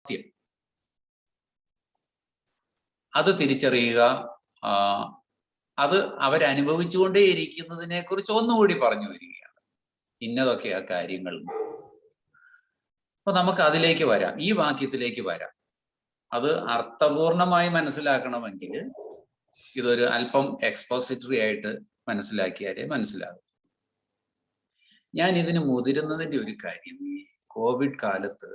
യാഥാർത്ഥ്യം അത് തിരിച്ചറിയുക. അത് അവരനുഭവിച്ചുകൊണ്ടേയിരിക്കുന്നതിനെ കുറിച്ച് ഒന്നുകൂടി പറഞ്ഞു വരികയാണ്. ഇന്നതൊക്കെയാ കാര്യങ്ങൾ. അപ്പൊ നമുക്ക് അതിലേക്ക് വരാം, ഈ വാക്യത്തിലേക്ക് വരാം. അത് അർത്ഥപൂർണമായി മനസ്സിലാക്കണമെങ്കിൽ ഇതൊരു അല്പം എക്സ്പോസിറ്ററി ആയിട്ട് മനസ്സിലാക്കിയാലേ മനസ്സിലാകും. ഞാൻ ഇതിന് മുതിരുന്നതിന്റെ ഒരു കാര്യം, ഈ കോവിഡ് കാലത്ത്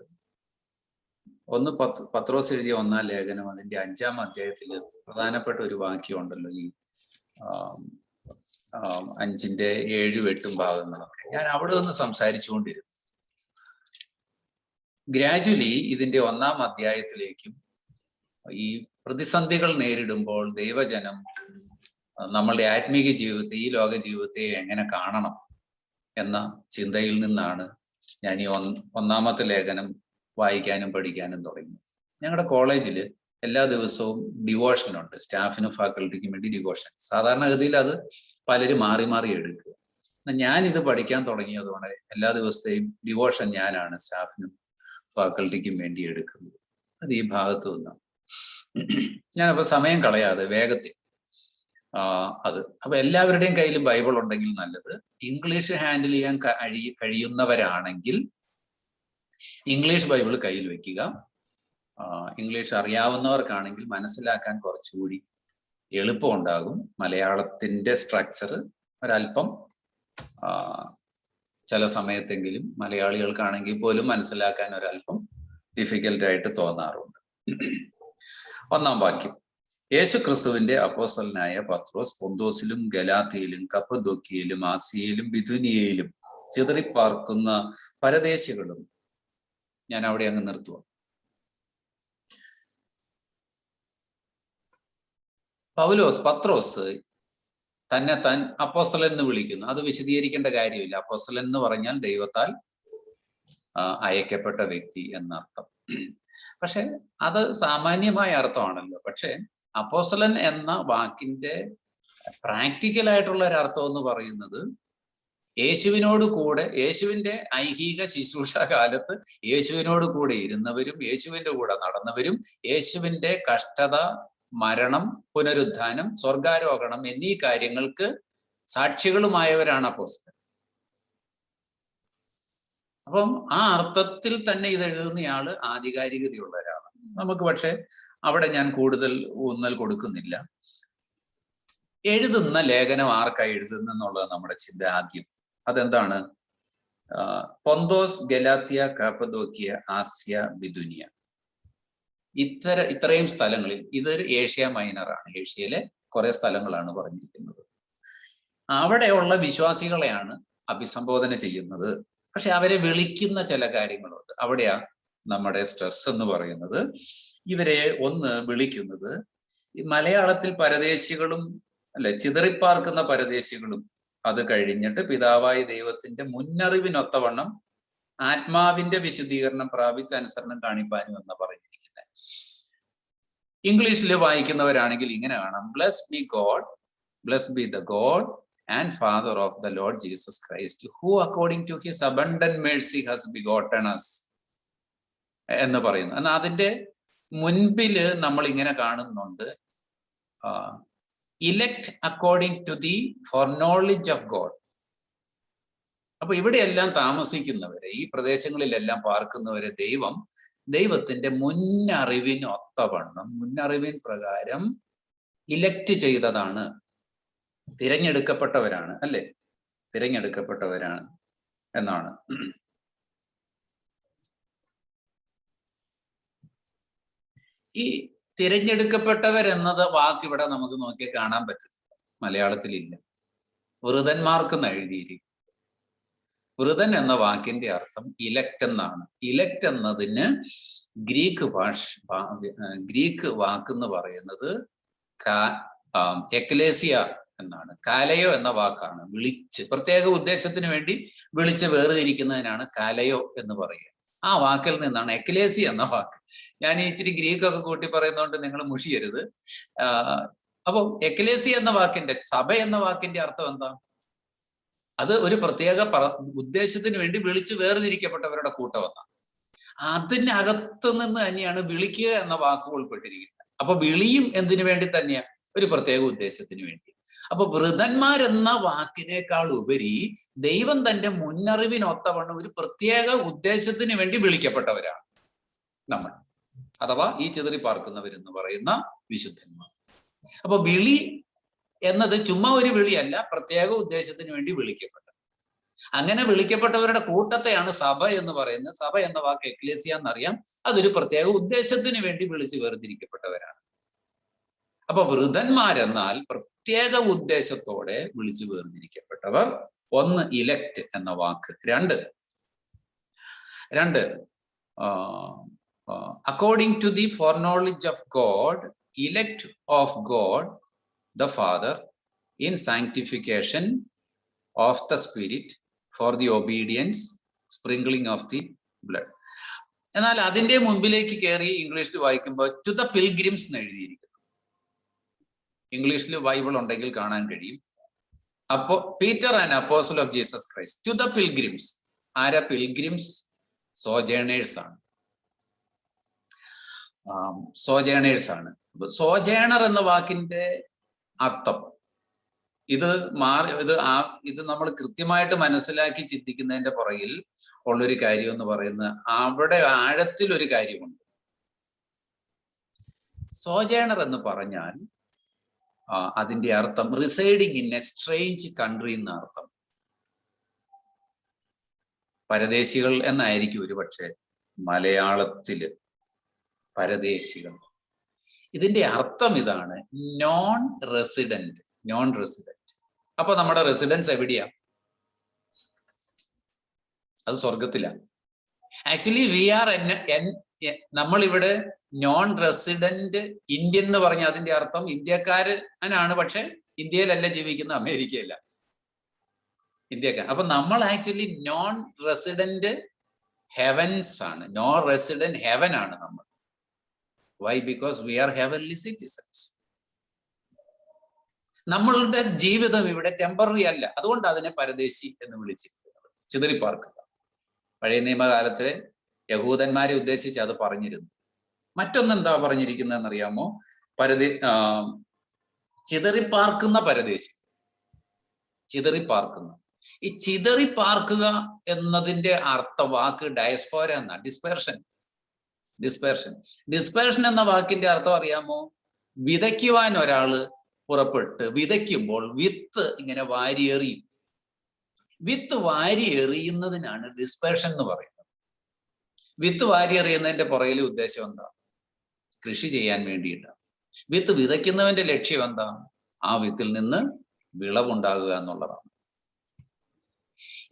പത്രോസ് എഴുതിയ 1-ാം ലേഖനം അതിന്റെ 5-ാം അധ്യായത്തില് പ്രധാനപ്പെട്ട ഒരു വാക്യം ഉണ്ടല്ലോ, ഈ 5-ന്റെ 7-8 ഭാഗങ്ങളൊക്കെ. ഞാൻ അവിടെ നിന്ന് സംസാരിച്ചുകൊണ്ടിരുന്നു. ഗ്രാജുവലി ഇതിന്റെ 1-ാം അധ്യായത്തിലേക്കും ഈ പ്രതിസന്ധികൾ നേരിടുമ്പോൾ ദൈവജനം നമ്മളുടെ ആത്മീക ജീവിതത്തെ, ഈ ലോക ജീവിതത്തെ എങ്ങനെ കാണണം എന്ന ചിന്തയിൽ നിന്നാണ് ഞാൻ ഈ 1-ാമത്തെ ലേഖനം വായിക്കാനും പഠിക്കാനും തുടങ്ങി. ഞങ്ങളുടെ കോളേജിൽ എല്ലാ ദിവസവും ഡിവോഷൻ ഉണ്ട്, സ്റ്റാഫിനും ഫാക്കൽറ്റിക്കും വേണ്ടി ഡിവോഷൻ. സാധാരണഗതിയിൽ അത് പലരും മാറി മാറി എടുക്കുക. ഞാൻ ഇത് പഠിക്കാൻ തുടങ്ങിയതോടെ എല്ലാ ദിവസത്തെയും ഡിവോഷൻ ഞാനാണ് സ്റ്റാഫിനും ഫാക്കൽറ്റിക്കും വേണ്ടി എടുക്കുന്നത്. അത് ഈ ഭാഗത്തു നിന്നാണ്. ഞാനപ്പോ സമയം കളയാതെ വേഗത്തിൽ അപ്പൊ എല്ലാവരുടെയും കയ്യിൽ ബൈബിൾ ഉണ്ടെങ്കിൽ നല്ലത്. ഇംഗ്ലീഷ് ഹാൻഡിൽ ചെയ്യാൻ കഴിയുന്നവരാണെങ്കിൽ ഇംഗ്ലീഷ് ബൈബിൾ കയ്യിൽ വെക്കുക. ഇംഗ്ലീഷ് അറിയാവുന്നവർക്കാണെങ്കിൽ മനസ്സിലാക്കാൻ കുറച്ചുകൂടി എളുപ്പം ഉണ്ടാകും. മലയാളത്തിന്റെ സ്ട്രക്ചർ ഒരല്പം ചില സമയത്തെങ്കിലും മലയാളികൾക്കാണെങ്കിൽ പോലും മനസ്സിലാക്കാൻ ഒരല്പം ഡിഫിക്കൽട്ടായിട്ട് തോന്നാറുണ്ട്. 1-ാം വാക്യം. യേശു ക്രിസ്തുവിന്റെ അപ്പോസ്തലനായ പത്രോസ് പൊന്തോസിലും ഗലാത്യയിലും കപ്പദോക്യയിലും ആസിയയിലും ബിഥുനിയയിലും ചിതറിപ്പാർക്കുന്ന പരദേശികളും. ഞാൻ അവിടെ അങ്ങ് നിർത്തുക. പത്രോസ് തന്നെത്താൻ അപ്പോസ്തലൻ എന്ന് വിളിക്കുന്നു. അത് വിശദീകരിക്കേണ്ട കാര്യമില്ല. അപ്പോസ്തലൻ എന്ന് പറഞ്ഞാൽ ദൈവത്താൽ അയക്കപ്പെട്ട വ്യക്തി എന്നർത്ഥം. പക്ഷെ അത് സാമാന്യമായ അർത്ഥമാണല്ലോ. പക്ഷെ അപ്പോസ്തലൻ എന്ന വാക്കിന്റെ പ്രാക്ടിക്കൽ ആയിട്ടുള്ള ഒരു അർത്ഥം എന്ന് പറയുന്നത് യേശുവിനോട് കൂടെ, യേശുവിന്റെ ഐഹിക ശുശ്രൂഷ കാലത്ത് യേശുവിനോട് കൂടെ ഇരുന്നവരും യേശുവിന്റെ കൂടെ നടന്നവരും യേശുവിന്റെ കഷ്ടത, മരണം, പുനരുത്ഥാനം, സ്വർഗാരോഹണം എന്നീ കാര്യങ്ങൾക്ക് സാക്ഷികളുമായവരാണ് അപ്പോസ്തലൻ. അപ്പം ആ അർത്ഥത്തിൽ തന്നെ ഇത് എഴുതുന്നയാള് ആധികാരികതയുള്ള ഒരാളാണ്. നമുക്ക് പക്ഷെ അവിടെ ഞാൻ കൂടുതൽ ഊന്നൽ കൊടുക്കുന്നില്ല. എഴുതുന്ന ലേഖനം ആർക്കായി എഴുതുന്നെന്നുള്ളത് നമ്മുടെ ചിന്ത ആദ്യം. അതെന്താണ്? പൊന്തോസ്, ഗലാത്യ, കാപ്പദോക്യ, ആസ്യ, ബിഥുനിയ, ഇത്രയും സ്ഥലങ്ങളിൽ, ഇതൊരു ഏഷ്യ മൈനറാണ്. ഏഷ്യയിലെ കുറെ സ്ഥലങ്ങളാണ് പറഞ്ഞിരിക്കുന്നത്. അവിടെയുള്ള വിശ്വാസികളെയാണ് അഭിസംബോധന ചെയ്യുന്നത്. പക്ഷെ അവരെ വിളിക്കുന്ന ചില കാര്യങ്ങളുണ്ട്. അവിടെയാ നമ്മുടെ സ്ട്രെസ് എന്ന് പറയുന്നത്. ഇവരെ ഒന്ന് വിളിക്കുന്നത് ഈ മലയാളത്തിൽ പരദേശികളും അല്ലെ, ചിതറിപ്പാർക്കുന്ന പരദേശികളും, അത് കഴിഞ്ഞിട്ട് പിതാവായ ദൈവത്തിന്റെ മുന്നറിവിനൊത്തവണ്ണം ആത്മാവിന്റെ വിശുദ്ധീകരണം പ്രാപിച്ച അനുസരണം കാണിപ്പാനും എന്ന് പറഞ്ഞിരിക്കുന്നത്. ഇംഗ്ലീഷിൽ വായിക്കുന്നവരാണെങ്കിൽ ഇങ്ങനെ കാണാം: blessed B God, blessed B the God and Father of the Lord Jesus Christ, who according to his abundant mercy has begotten us എന്ന് പറയുന്നു. എന്നാൽ അതിന്റെ മുൻപില് നമ്മൾ ഇങ്ങനെ കാണുന്നുണ്ട്: elect according to the foreknowledge of God. അപ്പൊ ഇവിടെയെല്ലാം താമസിക്കുന്നവരെ, ഈ പ്രദേശങ്ങളിലെല്ലാം പാർക്കുന്നവരെ ദൈവത്തിന്റെ മുന്നറിവിനൊത്തവണ്ണം, മുന്നറിവിൻ പ്രകാരം ഇലക്ട് ചെയ്തതാണ്, തിരഞ്ഞെടുക്കപ്പെട്ടവരാണ്, അല്ലെ, തിരഞ്ഞെടുക്കപ്പെട്ടവരാണ് എന്നാണ്. ഈ തിരഞ്ഞെടുക്കപ്പെട്ടവരെന്നത് വാക്ക് ഇവിടെ നമുക്ക് നോക്കി കാണാൻ പറ്റത്തില്ല, മലയാളത്തിലില്ല. വൃതന്മാർക്കെന്ന് എഴുതിയിരിക്കും. വൃതൻ എന്ന വാക്കിന്റെ അർത്ഥം ഇലക്ട് എന്നാണ്. ഇലക്ട് എന്നതിന് ഗ്രീക്ക് വാക്കെന്ന് പറയുന്നത് എക്ലേസിയ എന്നാണ്. കാലയോ എന്ന വാക്കാണ്. വിളിച്ച്, പ്രത്യേക ഉദ്ദേശത്തിന് വേണ്ടി വിളിച്ച് വേർതിരിക്കുന്നതിനാണ് കാലയോ എന്ന് പറയുക. ആ വാക്കിൽ നിന്നാണ് എക്ലേസി എന്ന വാക്ക്. ഞാൻ ഇച്ചിരി ഗ്രീക്കൊക്കെ കൂട്ടി പറയുന്നതുകൊണ്ട് നിങ്ങൾ മുഷിയരുത്. അപ്പൊ എക്ലേസി എന്ന വാക്കിന്റെ, സഭ എന്ന വാക്കിന്റെ അർത്ഥം എന്താ? അത് ഒരു പ്രത്യേക ഉദ്ദേശത്തിന് വേണ്ടി വിളിച്ച് വേർതിരിക്കപ്പെട്ടവരുടെ കൂട്ടമെന്നാണ്. അതിനകത്ത് നിന്ന് തന്നെയാണ് വിളിക്കുക എന്ന വാക്ക് ഉൾപ്പെട്ടിരിക്കുന്നത്. അപ്പൊ വിളിയും എന്തിനു വേണ്ടി തന്നെയാ? ഒരു പ്രത്യേക ഉദ്ദേശത്തിന് വേണ്ടി. അപ്പൊ വൃതന്മാരെന്ന വാക്കിനേക്കാൾ ഉപരി ദൈവം തന്റെ മുന്നറിവിനൊത്തവണ്ണം ഒരു പ്രത്യേക ഉദ്ദേശത്തിന് വേണ്ടി വിളിക്കപ്പെട്ടവരാണ് നമ്മൾ, അഥവാ ഈ ചിതറിപ്പാർക്കുന്നവരെന്ന് പറയുന്ന വിശുദ്ധന്മാർ. അപ്പൊ വിളി എന്നത് ചുമ്മാ ഒരു വിളിയല്ല, പ്രത്യേക ഉദ്ദേശത്തിന് വേണ്ടി വിളിക്കപ്പെട്ട. അങ്ങനെ വിളിക്കപ്പെട്ടവരുടെ കൂട്ടത്തെയാണ് സഭ എന്ന് പറയുന്നത്. സഭ എന്ന വാക്ക് എക്ലേസിയ എന്നറിയാം. അതൊരു പ്രത്യേക ഉദ്ദേശത്തിന് വേണ്ടി വിളിച്ച് വേർതിരിക്കപ്പെട്ടവരാണ്. അപ്പൊ വൃതന്മാരെന്നാൽ പ്രത്യേക ഉദ്ദേശത്തോടെ വിളിച്ചു വേർതിരിക്കപ്പെട്ടവർ. ഒന്ന്, ഇലക്ട് എന്ന വാക്ക്. രണ്ട് according to the foreknowledge of God, elect of God the Father in sanctification of the Spirit for the obedience, sprinkling of the blood. എന്നാൽ അതിന്റെ മുൻപിലേക്ക് കയറി ഇംഗ്ലീഷിൽ വായിക്കുമ്പോൾ ടു ദ പിൽഗ്രിംസ് എന്ന് എഴുതിയിരിക്കുന്നു. ഇംഗ്ലീഷിൽ ബൈബിൾ ഉണ്ടെങ്കിൽ കാണാൻ കഴിയും. അപ്പോ Peter and apostle of Jesus Christ to the pilgrims. ആരാ പിൽഗ്രിംസ്? സോജേണേഴ്സ് ആണ്. സോജേണേഴ്സ് ആണ്. സോജേണർ എന്ന വാക്കിന്റെ അർത്ഥം ഇത് നമ്മൾ കൃത്യമായിട്ട് മനസ്സിലാക്കി ചിന്തിക്കുന്നതിന്റെ പുറകിൽ ഉള്ളൊരു കാര്യം എന്ന് പറയുന്നത് അവിടെ ആഴത്തിൽ ഒരു കാര്യമുണ്ട്. സോജേണർ എന്ന് പറഞ്ഞാൽ അതിന്റെ അർത്ഥം residing in A strange country എന്ന അർത്ഥം. പരദേശികൾ എന്നായിരിക്കും ഒരുപക്ഷെ മലയാളത്തില് പരദേശികൾ. ഇതിന്റെ അർത്ഥം ഇതാണ്, നോൺ റെസിഡന്റ്. അപ്പൊ നമ്മുടെ റെസിഡൻസ് എവിടെയാ? അത് സ്വർഗത്തിലാണ്. ആക്ച്വലി നമ്മളിവിടെ നോൺ റെസിഡന്റ് ഇന്ത്യൻ എന്ന് പറഞ്ഞ അതിന്റെ അർത്ഥം ഇന്ത്യക്കാരനാണ്, പക്ഷെ ഇന്ത്യയിലല്ല ജീവിക്കുന്ന, അമേരിക്കയില, ഇന്ത്യക്കാരൻ. അപ്പൊ നമ്മൾ ആക്ച്വലി നോൺ റെസിഡന്റ് ഹെവൻസ് ആണ്. നോൺ റെസിഡന്റ് ഹെവൻ ആണ് നമ്മൾ. Why? Because we are heavenly citizens. നമ്മളുടെ ജീവിതം ഇവിടെ ടെമ്പററി അല്ല. അതുകൊണ്ട് അതിനെ പരദേശി എന്ന് വിളിച്ചിരിക്കുന്നത്, ചിതറിപ്പാർക്കുക. പഴയ നിയമകാലത്തിലെ യഹൂദന്മാരെ ഉദ്ദേശിച്ച് അത് പറഞ്ഞിരുന്നു. മറ്റൊന്നെന്താ പറഞ്ഞിരിക്കുന്നതെന്നറിയാമോ? ചിതറിപ്പാർക്കുന്ന പരദേശി. ചിതറിപ്പാർക്കുന്ന. ഈ ചിതറിപ്പാർക്കുക എന്നതിന്റെ വാക്ക് ഡയസ്പോര എന്നാ. ഡിസ്പെർഷൻ എന്ന വാക്കിന്റെ അർത്ഥം അറിയാമോ? വിതയ്ക്കുവാൻ ഒരാള് പുറപ്പെട്ട് വിതയ്ക്കുമ്പോൾ വിത്ത് ഇങ്ങനെ വാരിയെറിയും. വിത്ത് വാരി എറിയുന്നതിനാണ് ഡിസ്പെർഷൻ എന്ന് പറയുന്നത്. വിത്ത് വാരി എറിയുന്നതിന്റെ പുറകിലെ ഉദ്ദേശം എന്താ? കൃഷി ചെയ്യാൻ വേണ്ടിയിട്ടാണ്. വിത്ത് വിതയ്ക്കുന്നവന്റെ ലക്ഷ്യം എന്താ? ആ വിത്തിൽ നിന്ന് വിളവുണ്ടാകുക എന്നുള്ളതാണ്.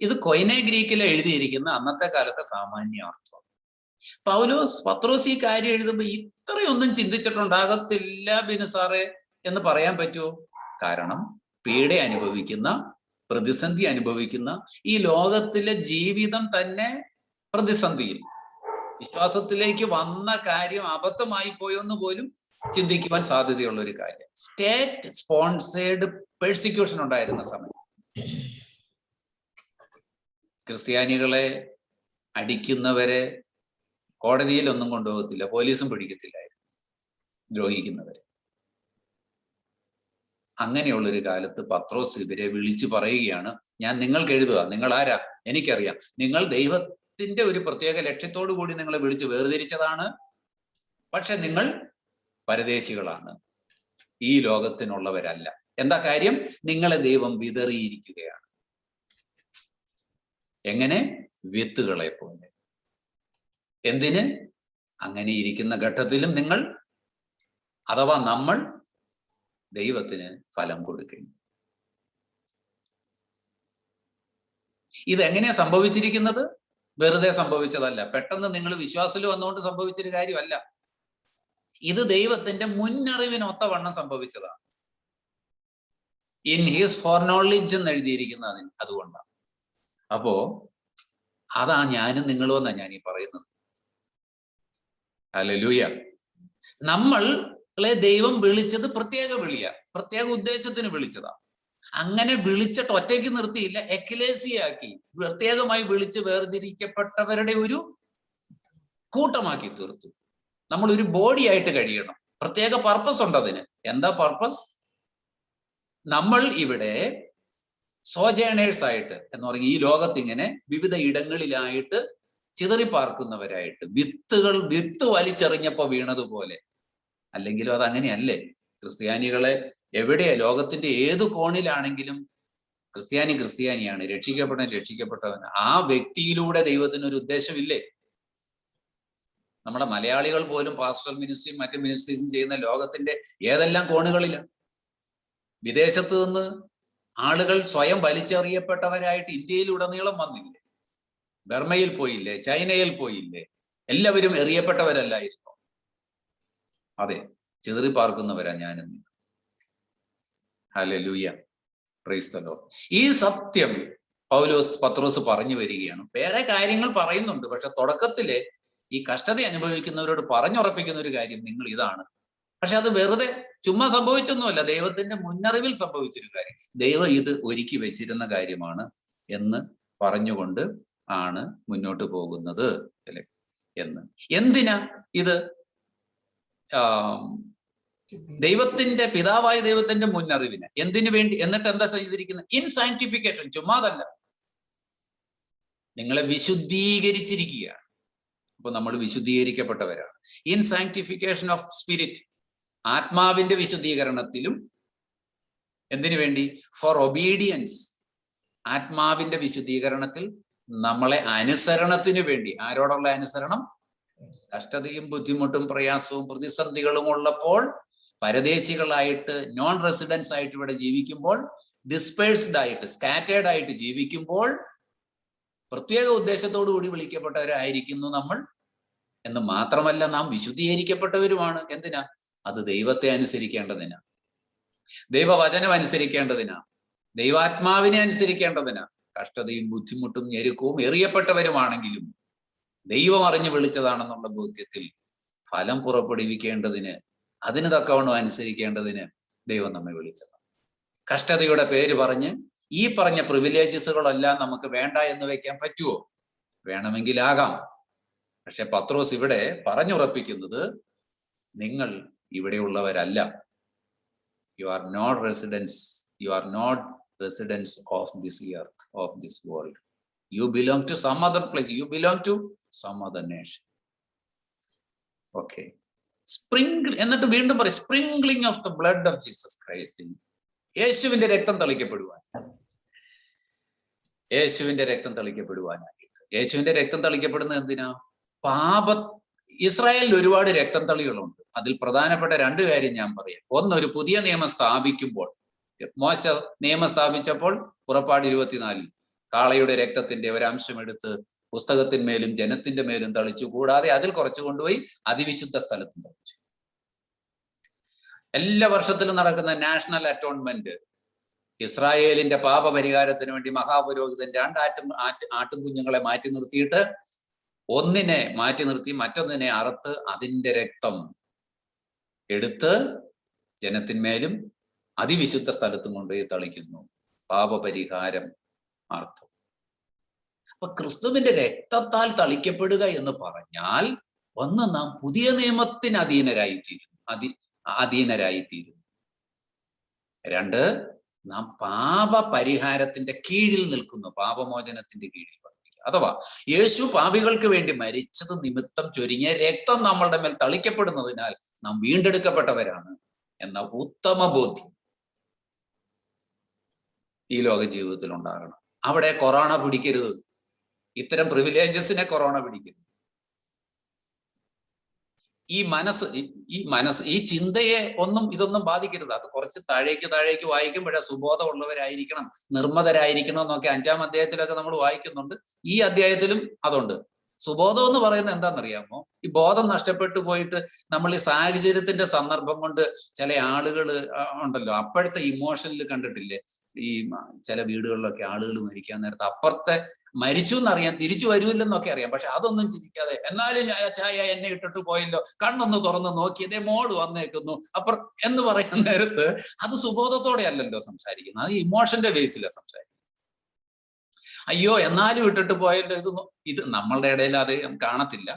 ഇത് കൊയിനെ ഗ്രീക്കിൽ എഴുതിയിരിക്കുന്ന അന്നത്തെ കാലത്തെ സാമാന്യ അർത്ഥം. പത്രോസ് ഈ കാര്യം എഴുതുമ്പോ ഇത്രയൊന്നും ചിന്തിച്ചിട്ടുണ്ടാകത്തില്ല ബിനുസാറെ എന്ന് പറയാൻ പറ്റുമോ? കാരണം പീഡ അനുഭവിക്കുന്ന, പ്രതിസന്ധി അനുഭവിക്കുന്ന ഈ ലോകത്തിലെ ജീവിതം തന്നെ പ്രതിസന്ധിയിൽ, വിശ്വാസത്തിലേക്ക് വന്ന കാര്യം അബദ്ധമായി പോയെന്ന് പോലും ചിന്തിക്കുവാൻ സാധ്യതയുള്ള ഒരു കാര്യം. സ്റ്റേറ്റ് സ്പോൺസേർഡ് പെർസിക്യൂഷൻ ഉണ്ടായിരുന്ന സമയം ക്രിസ്ത്യാനികളെ അടിക്കുന്നവരെ കോടതിയിൽ ഒന്നും കൊണ്ടുപോകത്തില്ല, പോലീസും പിടിക്കത്തില്ലായിരുന്നു ദ്രോഹിക്കുന്നവരെ. അങ്ങനെയുള്ളൊരു കാലത്ത് പത്രോസ് ഇവരെ വിളിച്ചു പറയുകയാണ്, ഞാൻ നിങ്ങൾക്ക് എഴുതുക. നിങ്ങൾ ആരാ? എനിക്കറിയാം. നിങ്ങൾ ദൈവത്തിന്റെ ഒരു പ്രത്യേക ലക്ഷ്യത്തോടു കൂടി നിങ്ങളെ വിളിച്ച് വേർതിരിച്ചതാണ്. പക്ഷെ നിങ്ങൾ പരദേശികളാണ്, ഈ ലോകത്തിനുള്ളവരല്ല. എന്താ കാര്യം? നിങ്ങളെ ദൈവം വിതറിയിരിക്കുകയാണ്. എങ്ങനെ? വിത്തുകളെ പോലെ. എന്തിന്? അങ്ങനെ ഇരിക്കുന്ന ഘട്ടത്തിലും നിങ്ങൾ, അഥവാ നമ്മൾ, ദൈവത്തിന് ഫലം കൊടുക്കുന്നു. ഇതെങ്ങനെയാ സംഭവിച്ചിരിക്കുന്നത്? വെറുതെ സംഭവിച്ചതല്ല. പെട്ടെന്ന് നിങ്ങൾ വിശ്വാസത്തിൽ വന്നുകൊണ്ട് സംഭവിച്ചൊരു കാര്യമല്ല. ഇത് ദൈവത്തിന്റെ മുന്നറിവിനൊത്തവണ്ണം സംഭവിച്ചതാണ്. ഇൻ ഹിസ് ഫോർനോളജ് എന്ന് എഴുതിയിരിക്കുന്ന അതുകൊണ്ടാണ്. അപ്പോ അതാ ഞാനും നിങ്ങളും എന്നാ ഞാൻ ഈ പറയുന്നത്. ഹല്ലേലൂയ. നമ്മളെ ദൈവം വിളിച്ചത് പ്രത്യേക വിളിയാ, പ്രത്യേക ഉദ്ദേശത്തിന് വിളിച്ചതാ. അങ്ങനെ വിളിച്ചിട്ട് ഒറ്റയ്ക്ക് നിർത്തിയില്ല, എക്ലേസിയാക്കി പ്രത്യേകമായി വിളിച്ച് വേർതിരിക്കപ്പെട്ടവരുടെ ഒരു കൂട്ടമാക്കി തീർത്തു. നമ്മൾ ഒരു ബോഡി ആയിട്ട് കഴിയണം. പ്രത്യേക പർപ്പസ് ഉണ്ട് അതിന്. എന്താ പർപ്പസ്? നമ്മൾ ഇവിടെ സോജേണേഴ്സ് ആയിട്ട് എന്ന് പറഞ്ഞ ഈ ലോകത്ത് ഇങ്ങനെ വിവിധ ഇടങ്ങളിലായിട്ട് ചിതറിപ്പാർക്കുന്നവരായിട്ട്, വിത്ത് വലിച്ചെറിഞ്ഞപ്പോ വീണതുപോലെ. അല്ലെങ്കിലും അത് അങ്ങനെയല്ലേ? ക്രിസ്ത്യാനികളെ എവിടെയാ, ലോകത്തിന്റെ ഏത് കോണിലാണെങ്കിലും ക്രിസ്ത്യാനിയാണ്, രക്ഷിക്കപ്പെട്ടവൻ. ആ വ്യക്തിയിലൂടെ ദൈവത്തിനൊരു ഉദ്ദേശമില്ലേ? നമ്മുടെ മലയാളികൾ പോലും പാസ്റ്റർ മിനിസ്ട്രിയും മറ്റു മിനിസ്ട്രീസും ചെയ്യുന്ന ലോകത്തിന്റെ ഏതെല്ലാം കോണുകളിലാണ്. വിദേശത്ത് നിന്ന് ആളുകൾ സ്വയം വലിച്ചെറിയപ്പെട്ടവരായിട്ട് ഇന്ത്യയിലുടനീളം വന്നില്ലേ? ബർമയിൽ പോയില്ലേ? ചൈനയിൽ പോയില്ലേ? എല്ലാവരും എറിയപ്പെട്ടവരല്ലായിരുന്നു? അതെ, ചിതറിപ്പാർക്കുന്നവരാ ഞാനും. Hallelujah, price the Lord. ഈ സത്യം പത്രോസ് പറഞ്ഞു വരികയാണ്. വേറെ കാര്യങ്ങൾ പറയുന്നുണ്ട്, പക്ഷെ തുടക്കത്തിലെ ഈ കഷ്ടത അനുഭവിക്കുന്നവരോട് പറഞ്ഞുറപ്പിക്കുന്ന ഒരു കാര്യം നിങ്ങൾ ഇതാണ്. പക്ഷെ അത് വെറുതെ ചുമ്മാ സംഭവിച്ചൊന്നുമല്ല, ദൈവത്തിന്റെ മുന്നറിവിൽ സംഭവിച്ചൊരു കാര്യം. ദൈവം ഇത് ഒരുക്കി വെച്ചിരുന്ന കാര്യമാണ് എന്ന് പറഞ്ഞുകൊണ്ട് ആണ് മുന്നോട്ട് പോകുന്നത് അല്ലെ എന്ന്. എന്തിനാ ഇത്? ദൈവത്തിന്റെ പിതാവായ ദൈവത്തിന്റെ മുന്നറിവിന്. എന്തിനു വേണ്ടി? എന്നിട്ട് എന്താ ചെയ്തിരിക്കുന്നത്? In sanctification. ചുമ്മാതല്ല, നിങ്ങളെ വിശുദ്ധീകരിച്ചിരിക്കുകയാണ്. അപ്പൊ നമ്മൾ വിശുദ്ധീകരിക്കപ്പെട്ടവരാണ്. ഇൻ സാങ്ക്ടിഫിക്കേഷൻ ഓഫ് സ്പിരിറ്റ്, ആത്മാവിന്റെ വിശുദ്ധീകരണത്തിലും. എന്തിനു വേണ്ടി? ഫോർ ഒബീഡിയൻസ്, ആത്മാവിന്റെ വിശുദ്ധീകരണത്തിൽ നമ്മളെ അനുസരണത്തിനു വേണ്ടി. ആരോടുള്ള അനുസരണം? കഷ്ടതയും ബുദ്ധിമുട്ടും പ്രയാസവും പ്രതിസന്ധികളും ഉള്ളപ്പോൾ, പരദേശികളായിട്ട് നോൺ റെസിഡൻസ് ആയിട്ട് ഇവിടെ ജീവിക്കുമ്പോൾ, ഡിസ്പേഴ്സ്ഡ് ആയിട്ട് സ്കാറ്റേർഡ് ആയിട്ട് ജീവിക്കുമ്പോൾ, പ്രത്യേക ഉദ്ദേശത്തോടു കൂടി വിളിക്കപ്പെട്ടവരായിരിക്കുന്നു നമ്മൾ എന്ന് മാത്രമല്ല, നാം വിശുദ്ധീകരിക്കപ്പെട്ടവരുമാണ്. എന്തിനാ? അത് ദൈവത്തെ അനുസരിക്കേണ്ടതിനാ, ദൈവവചനം അനുസരിക്കേണ്ടതിനാ, ദൈവാത്മാവിനെ അനുസരിക്കേണ്ടതിനാ. കഷ്ടതയും ബുദ്ധിമുട്ടും ഞെരുക്കവും എറിയപ്പെട്ടവരുമാണെങ്കിലും ദൈവം അറിഞ്ഞു വിളിച്ചതാണെന്നുള്ള ബോധ്യത്തിൽ ഫലം പുറപ്പെടുവിക്കേണ്ടതിന്, അതിന് തക്കവണ്ണം അനുസരിക്കേണ്ടതിന് ദൈവം നമ്മെ വിളിച്ചതാണ്. കഷ്ടതയുടെ പേര് പറഞ്ഞ് ഈ പറഞ്ഞ പ്രിവിലേജസുകളെല്ലാം നമുക്ക് വേണ്ട എന്ന് വെക്കാൻ പറ്റുമോ? വേണമെങ്കിലാകാം. പക്ഷെ പത്രോസ് ഇവിടെ പറഞ്ഞുറപ്പിക്കുന്നത്, നിങ്ങൾ ഇവിടെയുള്ളവരല്ല. You are not residents, you are not residents of this earth, of this world. You belong to some other place, you belong to some other nation. Okay. Sprinkle, എന്നിട്ട് വീണ്ടും പറയും, sprinkling of the blood of Jesus Christ. യേശുവിന്റെ രക്തം തളിക്കപ്പെടുവാൻ, യേശുവിന്റെ രക്തം തളിക്കപ്പെടുവാനായിട്ട്. യേശുവിന്റെ രക്തം തളിക്കപ്പെടുന്നത് എന്തിനാ? ഇസ്രായേലിൽ ഒരുപാട് രക്തം തളികളുണ്ട്. അതിൽ പ്രധാനപ്പെട്ട രണ്ട് കാര്യം ഞാൻ പറയാം. ഒന്ന്, ഒരു പുതിയ നിയമം സ്ഥാപിക്കുമ്പോൾ, മോശ നിയമം സ്ഥാപിച്ചപ്പോൾ പുറപ്പാട് 24 കാളയുടെ രക്തത്തിന്റെ ഒരംശം എടുത്ത് പുസ്തകത്തിന്മേലും ജനത്തിന്റെ മേലും തളിച്ചു. കൂടാതെ അതിൽ കുറച്ച് കൊണ്ടുപോയി അതിവിശുദ്ധ സ്ഥലത്തും തളിച്ചു. എല്ലാ വർഷത്തിലും നടക്കുന്ന നാഷണൽ അറ്റോൺമെന്റ്, ഇസ്രായേലിന്റെ പാപപരിഹാരത്തിന് വേണ്ടി മഹാപുരോഹിതൻ ആട്ടും കുഞ്ഞുങ്ങളെ മാറ്റി നിർത്തിയിട്ട്, ഒന്നിനെ മാറ്റി നിർത്തി മറ്റൊന്നിനെ അറുത്ത് അതിന്റെ രക്തം എടുത്ത് ജനത്തിന്മേലും അതിവിശുദ്ധ സ്ഥലത്തും കൊണ്ടുപോയി തളിക്കുന്നു. പാപപരിഹാരം അർത്ഥം. അപ്പൊ ക്രിസ്തുവിന്റെ രക്തത്താൽ തളിക്കപ്പെടുക എന്ന് പറഞ്ഞാൽ, ഒന്ന്, നാം പുതിയ നിയമത്തിന് അധീനരായിത്തീരുന്നു. രണ്ട്, നാം പാപപരിഹാരത്തിന്റെ കീഴിൽ നിൽക്കുന്നു, പാപമോചനത്തിന്റെ കീഴിൽ. അഥവാ യേശു പാപികൾക്ക് വേണ്ടി മരിച്ചത് നിമിത്തം ചൊരിഞ്ഞ രക്തം നമ്മളുടെ മേൽ തളിക്കപ്പെടുന്നതിനാൽ നാം വീണ്ടെടുക്കപ്പെട്ടവരാണ് എന്ന ഉത്തമ ബോധ്യം ഈ ലോക ജീവിതത്തിൽ ഉണ്ടാകണം. അവിടെ കൊറോണ പിടിക്കരുത്, ഇത്തരം പ്രിവിലേജസിനെ കൊറോണ പിടിക്കരുത്. ഈ ചിന്തയെ ഇതൊന്നും ബാധിക്കരുത്. അത് കുറച്ച് താഴേക്ക് വായിക്കുമ്പോഴേ സുബോധമുള്ളവരായിരിക്കണം, നിർമ്മതരായിരിക്കണം എന്നൊക്കെ 5-ാം അധ്യായത്തിലൊക്കെ നമ്മൾ വായിക്കുന്നുണ്ട്. ഈ അധ്യായത്തിലും അതുണ്ട്. സുബോധം എന്ന് പറയുന്നത് എന്താണെന്നറിയാമോ? ഈ ബോധം നഷ്ടപ്പെട്ടു പോയിട്ട് നമ്മൾ ഈ സാഹചര്യത്തിന്റെ സന്ദർഭം കൊണ്ട് ചില ആളുകൾ ഉണ്ടല്ലോ, അപ്പോഴത്തെ ഇമോഷനിൽ കണ്ടിട്ടില്ലേ? ഈ ചില വീടുകളിലൊക്കെ ആളുകൾ മരിക്കാൻ നേരത്തെ അപ്പുറത്തെ മരിച്ചു എന്നറിയാം, തിരിച്ചു വരുമില്ലെന്നൊക്കെ അറിയാം, പക്ഷെ അതൊന്നും ചിന്തിക്കാതെ, എന്നാലും ചായ എന്നെ ഇട്ടിട്ട് പോയല്ലോ, കണ്ണൊന്ന് തുറന്ന് നോക്കിയതേ മോള് വന്നേക്കുന്നു അപ്പുറം എന്ന് പറയുന്ന നേരത്ത് അത് സുബോധത്തോടെ അല്ലല്ലോ സംസാരിക്കുന്നത്, അത് ഇമോഷന്റെ ബേസിലാണ് സംസാരിക്കുന്നത്. അയ്യോ എന്നാലും ഇട്ടിട്ട് പോയല്ലോ, ഇത് നമ്മളുടെ ഇടയിൽ അത് കാണത്തില്ല.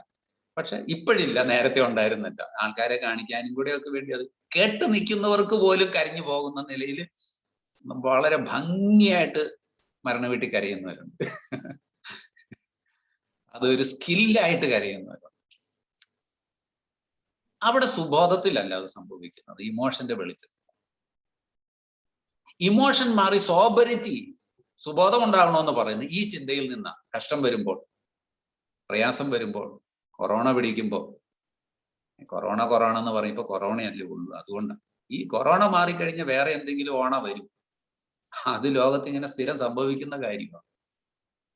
പക്ഷെ ഇപ്പോഴില്ല, നേരത്തെ ഉണ്ടായിരുന്നില്ല. ആൾക്കാരെ കാണിക്കാനും കൂടെയൊക്കെ വേണ്ടി അത് കേട്ട് നിൽക്കുന്നവർക്ക് പോലും കരഞ്ഞു പോകുന്ന നിലയിൽ വളരെ ഭംഗിയായിട്ട് മരണ വീട്ടിൽ കരയുന്നവരുണ്ട്. അതൊരു സ്കില്ലായിട്ട് കരയുന്നവരുണ്ട്. അവിടെ സുബോധത്തിലല്ല അത് സംഭവിക്കുന്നത്, ഇമോഷന്റെ വെളിച്ചത്തിൽ. ഇമോഷൻ മാറി സോബറിറ്റി, സുബോധം ഉണ്ടാകണമെന്ന് പറയുന്നത് ഈ ചിന്തയിൽ നിന്നാ. കഷ്ടം വരുമ്പോൾ, പ്രയാസം വരുമ്പോൾ, കൊറോണ പിടിക്കുമ്പോൾ, കൊറോണ എന്ന് പറയുമ്പോ കൊറോണയല്ലേ ഉള്ളൂ, അതുകൊണ്ടാണ്. ഈ കൊറോണ മാറിക്കഴിഞ്ഞ വേറെ എന്തെങ്കിലും ഓണ വരും. അത് ലോകത്ത് ഇങ്ങനെ സ്ഥിരം സംഭവിക്കുന്ന കാര്യമാണ്.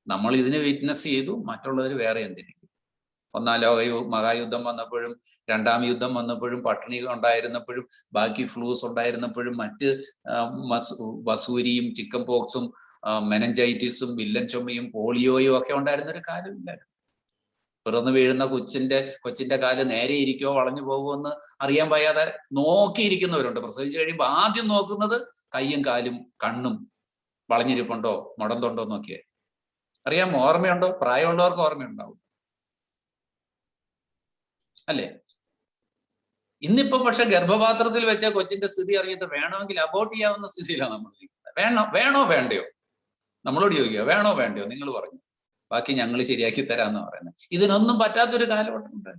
നമ്മൾ ഇതിന് വിറ്റ്നസ് ചെയ്തു, മറ്റുള്ളവർ വേറെ എന്തിനും. ഒന്നാം മഹായുദ്ധം വന്നപ്പോഴും, രണ്ടാം യുദ്ധം വന്നപ്പോഴും, പട്ടിണി ഉണ്ടായിരുന്നപ്പോഴും, ബാക്കി ഫ്ലൂസ് ഉണ്ടായിരുന്നപ്പോഴും, മറ്റ് വസൂരിയും ചിക്കൻ പോക്സും മെനഞ്ചൈറ്റിസും വില്ലൻ ചുമയും പോളിയോയും ഒക്കെ ഉണ്ടായിരുന്ന ഒരു കാലമില്ലായിരുന്നു. പിറന്നു വീഴുന്ന കൊച്ചിന്റെ കാല് നേരെ ഇരിക്കോ വളഞ്ഞു പോകുമോ എന്ന് അറിയാൻ വയ്യാതെ നോക്കിയിരിക്കുന്നവരുണ്ട്. പ്രസവിച്ചു കഴിയുമ്പോൾ ആദ്യം നോക്കുന്നത് കയ്യും കാലും കണ്ണും വളഞ്ഞിരിപ്പുണ്ടോ മുടന്തുണ്ടോ എന്നൊക്കെയായി. അറിയാമോ? ഓർമ്മയുണ്ടോ? പ്രായമുള്ളവർക്ക് ഓർമ്മയുണ്ടാവും അല്ലേ? ഇന്നിപ്പോ പക്ഷെ ഗർഭപാത്രത്തിൽ വെച്ച കൊച്ചിന്റെ സ്ഥിതി അറിഞ്ഞിട്ട് വേണമെങ്കിൽ അബോർട്ട് ചെയ്യാവുന്ന സ്ഥിതിയിലാണ് നമ്മൾ ഇരിക്കുന്നത്. വേണോ വേണ്ടയോ? നമ്മളോട് ചോദിക്കുക, വേണോ വേണ്ടയോ? നിങ്ങൾ പറഞ്ഞു, ബാക്കി ഞങ്ങൾ ശരിയാക്കി തരാമെന്ന് പറയുന്നത്. ഇതിനൊന്നും പറ്റാത്തൊരു കാലഘട്ടമുണ്ട്.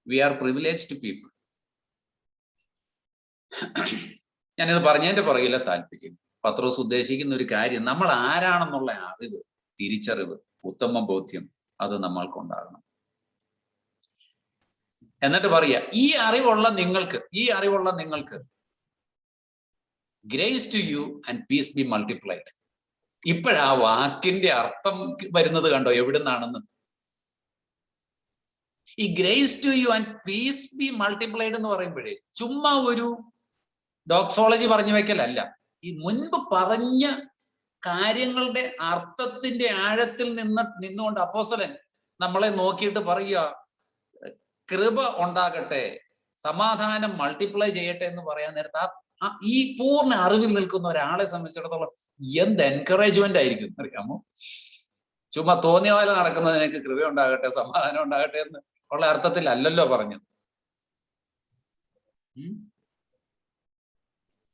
We are privileged people. ഞാനിത് പറഞ്ഞതിന്റെ പുറകിലെ താല്പര്യം, പത്രോസ് ഉദ്ദേശിക്കുന്ന ഒരു കാര്യം, നമ്മൾ ആരാണെന്നുള്ള അറിവ്, തിരിച്ചറിവ്, ഉത്തമ ബോധ്യം അത് നമ്മൾക്കുണ്ടാകണം. എന്നിട്ട് പറയുക, ഈ അറിവുള്ള നിങ്ങൾക്ക് grace to you and peace be multiplied. ഇപ്പോഴാ വാക്കിന്റെ അർത്ഥം വരുന്നത് കണ്ടോ എവിടുന്നാണെന്ന്. ഈ grace to you and peace be multiplied എന്ന് പറയുമ്പോഴേ ചുമ്മാ ഒരു ഡോക്സോളജി പറഞ്ഞു വെക്കലല്ല. ഈ മുൻപ് പറഞ്ഞ കാര്യങ്ങളുടെ അർത്ഥത്തിന്റെ ആഴത്തിൽ നിന്നുകൊണ്ട് അപ്പോസ്തലൻ നമ്മളെ നോക്കിയിട്ട് പറയുക, കൃപ ഉണ്ടാകട്ടെ, സമാധാനം മൾട്ടിപ്ലൈ ചെയ്യട്ടെ എന്ന് പറയാൻ നേരത്തെ ഈ പൂർണ്ണ അറിവിൽ നിൽക്കുന്ന ഒരാളെ സംബന്ധിച്ചിടത്തോളം എന്ത് എൻകറേജ്മെന്റ് ആയിരിക്കും അറിയാമോ? ചുമ്മാ തോന്നിയ പോലെ നടക്കുന്നതിനേക്ക് കൃപ ഉണ്ടാകട്ടെ, സമാധാനം ഉണ്ടാകട്ടെ എന്ന് ഉള്ള അർത്ഥത്തിൽ അല്ലല്ലോ പറഞ്ഞത്.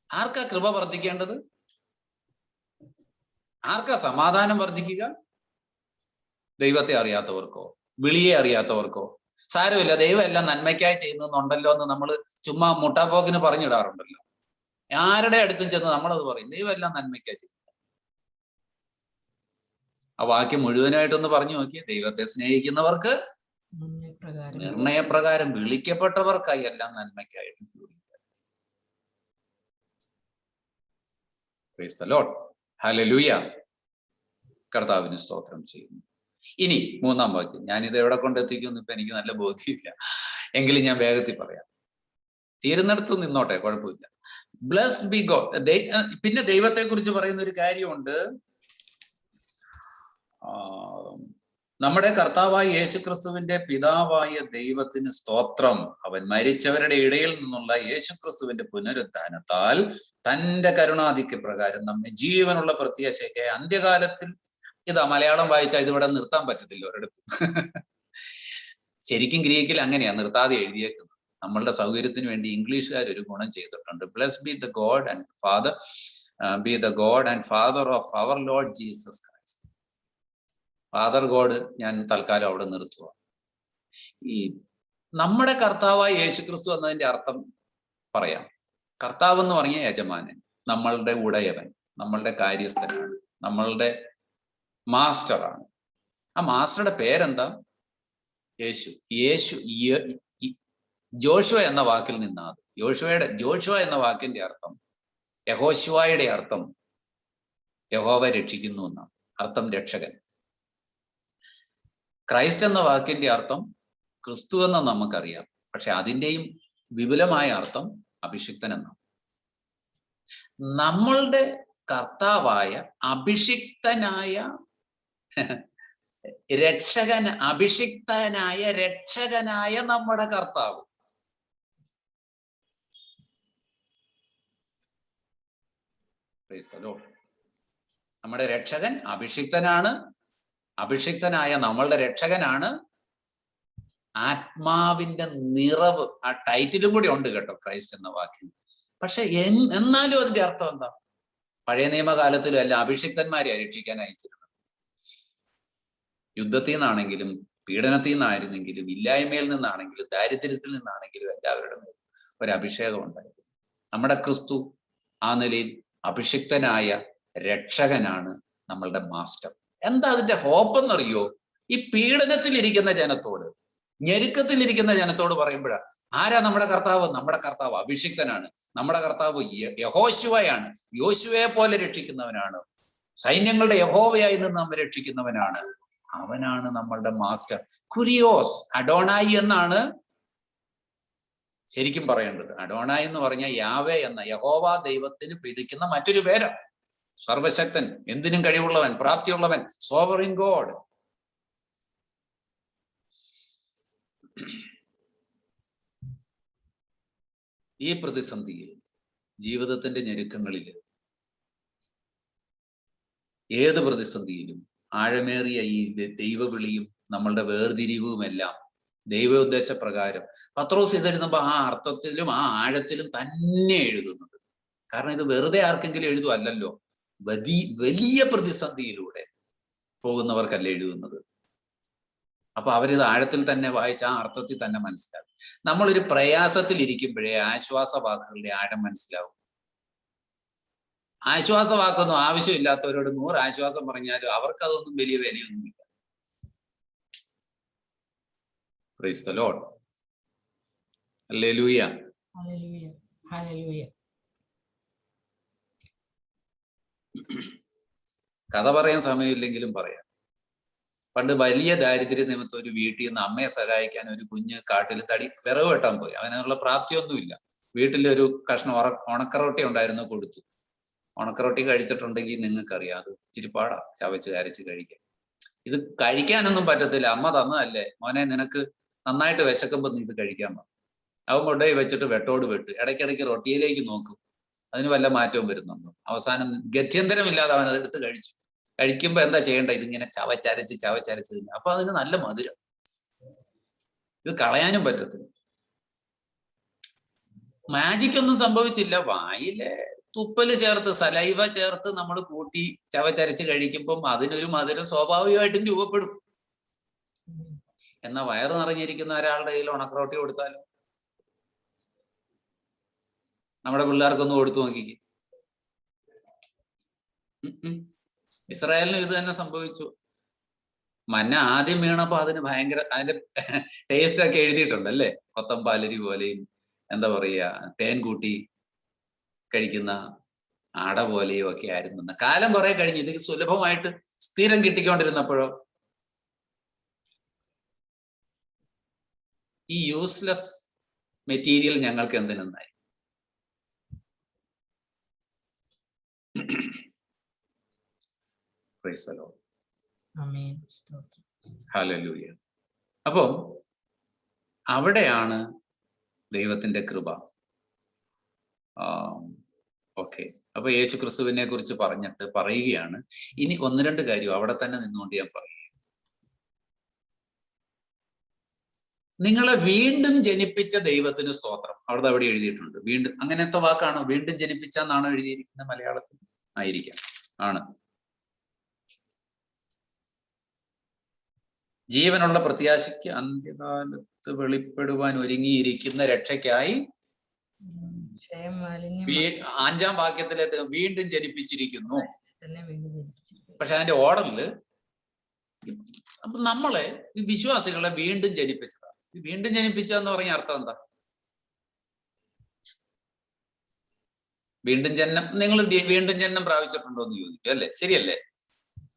ആർക്കാ കൃപ വർദ്ധിക്കേണ്ടത്? ആർക്കാ സമാധാനം വർദ്ധിക്കുക? ദൈവത്തെ അറിയാത്തവർക്കോ, വിളിയെ അറിയാത്തവർക്കോ? സാരമില്ല, ദൈവം എല്ലാം നന്മയ്ക്കായി ചെയ്യുന്നുണ്ടല്ലോ എന്ന് നമ്മൾ ചുമ്മാ മുട്ടാപ്പോക്കിന് പറഞ്ഞിടാറുണ്ടല്ലോ. ആരുടെ അടുത്തും ചെന്ന് നമ്മളത് പറയും, ദൈവം എല്ലാം നന്മയ്ക്കായി ചെയ്യുന്നു. ആ വാക്യം മുഴുവനായിട്ടൊന്ന് പറഞ്ഞു നോക്കിയേ. ദൈവത്തെ സ്നേഹിക്കുന്നവർക്ക് നിർണയപ്രകാരം വിളിക്കപ്പെട്ടവർക്കായി എല്ലാം നന്മയ്ക്കായിട്ട്. Praise the Lord. ഹല്ലേലൂയ. കർത്താവിന് സ്തോത്രം ചെയ്യുന്നു. ഇനി മൂന്നാം വാക്യം, ഞാനിത് എവിടെ കൊണ്ടെത്തിക്കുമെന്ന് ഇപ്പൊ എനിക്ക് നല്ല ബോധ്യമില്ല, എങ്കിലും ഞാൻ വേഗത്തിൽ പറയാം. തീരുന്നിടത്ത് നിന്നോട്ടെ, കുഴപ്പമില്ല. Blessed B God. പിന്നെ ദൈവത്തെ കുറിച്ച് പറയുന്ന ഒരു കാര്യമുണ്ട്. നമ്മുടെ കർത്താവായ യേശുക്രിസ്തുവിന്റെ പിതാവായ ദൈവത്തിന് സ്തോത്രം. അവൻ മരിച്ചവരുടെ ഇടയിൽ നിന്നുള്ള യേശുക്രിസ്തുവിന്റെ പുനരുത്ഥാനത്താൽ തന്റെ കരുണാധിക്യ പ്രകാരം നമ്മെ ജീവനുള്ള പ്രത്യാശയ്ക്ക് അന്ത്യകാലത്തിൽ. ഇതാ മലയാളം വായിച്ചാൽ ഇതിവിടെ നിർത്താൻ പറ്റത്തില്ല ഒരിടത്തും. ശരിക്കും ഗ്രീക്കിൽ അങ്ങനെയാ നിർത്താതെ എഴുതിയേക്കുന്നത്. നമ്മളുടെ സൗകര്യത്തിന് വേണ്ടി ഇംഗ്ലീഷുകാർ ഒരു ഗുണം ചെയ്തിട്ടുണ്ട്. Bless be the God and father, be the God and father of our Lord Jesus Christ. Father God ഞാൻ തൽക്കാലം അവിടെ നിർത്തുക. ഈ നമ്മുടെ കർത്താവായ യേശുക്രിസ്തു എന്നതിന്റെ അർത്ഥം പറയാം. കർത്താവ് എന്ന് പറഞ്ഞ യജമാനൻ, നമ്മളുടെ ഉടയവൻ, നമ്മളുടെ കാര്യസ്ഥനാണ്, നമ്മളുടെ മാസ്റ്ററാണ്. ആ മാസ്റ്ററുടെ പേരെന്താ? യേശു. ജോഷുവ എന്ന വാക്കിൽ നിന്നാണ്. ജോഷുവ എന്ന വാക്കിന്റെ അർത്ഥം, യഹോശുവയുടെ അർത്ഥം യഹോവ രക്ഷിക്കുന്നു എന്നാണ് അർത്ഥം, രക്ഷകൻ. ക്രൈസ്റ്റ് എന്ന വാക്കിന്റെ അർത്ഥം ക്രിസ്തു എന്ന് നമുക്കറിയാം, പക്ഷെ അതിൻ്റെയും വിപുലമായ അർത്ഥം അഭിഷിക്തൻ എന്നാണ്. നമ്മളുടെ കർത്താവായ അഭിഷിക്തനായ രക്ഷകനായ നമ്മുടെ കർത്താവ്. നമ്മുടെ രക്ഷകൻ അഭിഷിക്തനാണ്. അഭിഷിക്തനായ നമ്മളുടെ രക്ഷകനാണ് ആത്മാവിന്റെ നിറവ്. ആ ടൈറ്റിലും കൂടി ഉണ്ട് കേട്ടോ, ക്രൈസ്റ്റ് എന്ന വാക്കിന്. പക്ഷെ എന്നാലും അതിന്റെ അർത്ഥം എന്താ? പഴയ നിയമകാലത്തിലും എല്ലാം അഭിഷിക്തന്മാരെ രക്ഷിക്കാൻ അയച്ചിരുന്നത്. യുദ്ധത്തിൽ നിന്നാണെങ്കിലും പീഡനത്തിൽ നിന്നായിരുന്നെങ്കിലും ഇല്ലായ്മയിൽ നിന്നാണെങ്കിലും ദാരിദ്ര്യത്തിൽ നിന്നാണെങ്കിലും എല്ലാവരുടെ മേലും ഒരു അഭിഷേകം ഉണ്ടായിരുന്നു. നമ്മുടെ ക്രിസ്തു ആ നിലയിൽ അഭിഷിക്തനായ രക്ഷകനാണ് നമ്മളുടെ മാസ്റ്റർ. എന്താ അതിന്റെ ഹോപ്പ് എന്നറിയോ? ഈ പീഡനത്തിലിരിക്കുന്ന ജനത്തോട്, ഞെരുക്കത്തിലിരിക്കുന്ന ജനത്തോട് പറയുമ്പോഴാണ്, ആരാ നമ്മുടെ കർത്താവ്? നമ്മുടെ കർത്താവ് അഭിഷിക്തനാണ്. നമ്മുടെ കർത്താവ് യഹോശുവയാണ്. യോശുവയെ പോലെ രക്ഷിക്കുന്നവനാണ്. സൈന്യങ്ങളുടെ യഹോവയായി നിന്ന് നമ്മെ രക്ഷിക്കുന്നവനാണ്. അവനാണ് നമ്മളുടെ മാസ്റ്റർ. കുരിയോസ്, അഡോണായി എന്നാണ് ശരിക്കും പറയേണ്ടത്. അഡോണായി എന്ന് പറഞ്ഞാൽ യാവേ എന്ന യഹോവ ദൈവത്തിന് പിടിക്കുന്ന മറ്റൊരു പേരാണ്. സർവശക്തൻ, എന്തിനും കഴിവുള്ളവൻ, പ്രാപ്തിയുള്ളവൻ, സോവറിൻ ഗോഡ്. ഈ പ്രതിസന്ധിയിൽ, ജീവിതത്തിന്റെ ഞെരുക്കങ്ങളിൽ, ഏത് പ്രതിസന്ധിയിലും ആഴമേറിയ ഈ ദൈവവിളിയും നമ്മളുടെ വേർതിരിവുമെല്ലാം ദൈവോദ്ദേശപ്രകാരം പത്രോസ് ഇതെഴുതുമ്പോൾ ആ അർത്ഥത്തിലും ആ ആഴത്തിലും തന്നെ എഴുതുന്നത്. കാരണം ഇത് വെറുതെ ആർക്കെങ്കിലും എഴുതുമല്ലോ, വലിയ പ്രതിസന്ധിയിലൂടെ പോകുന്നവർക്കല്ല എഴുതുന്നത്. അപ്പൊ അവരിത് ആഴത്തിൽ തന്നെ വായിച്ച് ആ അർത്ഥത്തിൽ തന്നെ മനസ്സിലാവും. നമ്മളൊരു പ്രയാസത്തിൽ ഇരിക്കുമ്പോഴേ ആശ്വാസവാക്കുകളുടെ ആഴം മനസ്സിലാവും. ആശ്വാസവാക്കൊന്നും ആവശ്യമില്ലാത്തവരോട് 100 ആശ്വാസം പറഞ്ഞാലും അവർക്കതൊന്നും വലിയ വിലയൊന്നുമില്ല. Praise the Lord. ഹല്ലേലൂയ. ഹല്ലേലൂയ. ഹല്ലേലൂയ. കഥ പറയാൻ സമയമില്ലെങ്കിലും പറയാം. പണ്ട് വലിയ ദാരിദ്ര്യ നിമിത്തം ഒരു വീട്ടിൽ നിന്ന് അമ്മയെ സഹായിക്കാൻ ഒരു കുഞ്ഞ് കാട്ടിൽ വിറവ് വെട്ടാൻ പോയി. അവനുള്ള പ്രാപ്തിയൊന്നുമില്ല. വീട്ടിലൊരു കഷ്ണം ഉണക്കറൊട്ടി ഉണ്ടായിരുന്നു, കൊടുത്തു. ഉണക്കറൊട്ടി കഴിച്ചിട്ടുണ്ടെങ്കിൽ നിങ്ങൾക്കറിയാം, അത് ഇച്ചിരി പാടാ ചവച്ച് അരച്ച് കഴിക്കാൻ. ഇത് കഴിക്കാനൊന്നും പറ്റത്തില്ല. അമ്മ തന്നതല്ലേ മോനെ, നിനക്ക് നന്നായിട്ട് വിശക്കുമ്പോൾ നീ ഇത് കഴിക്കാൻ പറഞ്ഞു. അവൻ കൊണ്ടുപോയി വെച്ചിട്ട് വെട്ടോട് വെട്ട്. ഇടയ്ക്കിടയ്ക്ക് റൊട്ടിയിലേക്ക് നോക്കും, അതിന് വല്ല മാറ്റവും വരുന്നുണ്ടോ. അവസാനം ഗത്യന്തരമില്ലാതെ അവൻ അതെടുത്ത് കഴിച്ചു. കഴിക്കുമ്പോ എന്താ ചെയ്യേണ്ട? ഇതിങ്ങനെ ചവച്ചരച്ച് തിന്നെ. അപ്പൊ അതിന് നല്ല മധുരം. ഇത് കളയാനും പറ്റത്തില്ല. മാജിക് ഒന്നും സംഭവിച്ചില്ല. വായിലെ തുപ്പല് ചേർത്ത്, സലൈവ ചേർത്ത് നമ്മൾ കൂട്ടി ചവച്ചരച്ച് കഴിക്കുമ്പം അതിനൊരു മധുരം സ്വാഭാവികമായിട്ടും രൂപപ്പെടും. എന്നാ വയറ് നിറഞ്ഞിരിക്കുന്ന ഒരാളുടെ കയ്യിൽ ഉണക്കറോട്ടി കൊടുത്താലോ? നമ്മുടെ പിള്ളേർക്കൊന്ന് കൊടുത്തു നോക്കിക്ക്. ഇസ്രായേലിനും ഇത് തന്നെ സംഭവിച്ചു. മന്ന ആദ്യം വീണപ്പോ അതിന് ഭയങ്കര, അതിന്റെ ടേസ്റ്റ് ഒക്കെ എഴുതിയിട്ടുണ്ട് അല്ലേ? കൊത്തമ്പാലരി പോലെയും എന്താ പറയാ, തേൻ കൂട്ടി കഴിക്കുന്ന ആട പോലെയും ഒക്കെ ആയിരുന്നു. കാലം കുറെ കഴിഞ്ഞ് ഇത് സുലഭമായിട്ട് സ്ഥിരം കിട്ടിക്കൊണ്ടിരുന്നപ്പോഴോ ഈ യൂസ്ലെസ് മെറ്റീരിയൽ ഞങ്ങൾക്ക് എന്തിനായി? Praise the lord. ആമേൻ. ഹല്ലേലൂയ. അപ്പം അവിടെയാണ് ദൈവത്തിന്റെ കൃപ. ഓക്കെ, അപ്പൊ യേശു ക്രിസ്തുവിനെ കുറിച്ച് പറയുകയാണ്. ഇനി 1-2 കാര്യം അവിടെ തന്നെ നിന്നുകൊണ്ട് ഞാൻ പറയും. നിങ്ങളെ വീണ്ടും ജനിപ്പിച്ച ദൈവത്തിന് സ്തോത്രം. അവിടെ എഴുതിയിട്ടുണ്ട് വീണ്ടും. അങ്ങനത്തെ വാക്കാണോ? വീണ്ടും ജനിപ്പിച്ച എന്നാണോ എഴുതിയിരിക്കുന്നത് മലയാളത്തിൽ? ആയിരിക്കാം, ആണ്. ജീവനുള്ള പ്രത്യാശയ്ക്ക് അന്ത്യകാലത്ത് വെളിപ്പെടുവാൻ ഒരുങ്ങിയിരിക്കുന്ന രക്ഷയ്ക്കായി 5-ാം വാക്യത്തിലെ വീണ്ടും ജനിപ്പിച്ചിരിക്കുന്നു. പക്ഷെ അതിന്റെ ഓർഡറില് നമ്മളെ വിശ്വാസികളെ വീണ്ടും ജനിപ്പിച്ചതാണ്. വീണ്ടും ജനിപ്പിച്ചെന്ന് പറഞ്ഞ അർത്ഥം എന്താ? വീണ്ടും ജനനം, നിങ്ങൾ വീണ്ടും ജനനം പ്രാപിച്ചിട്ടുണ്ടോ എന്ന് ചോദിക്കും അല്ലേ? ശരിയല്ലേ?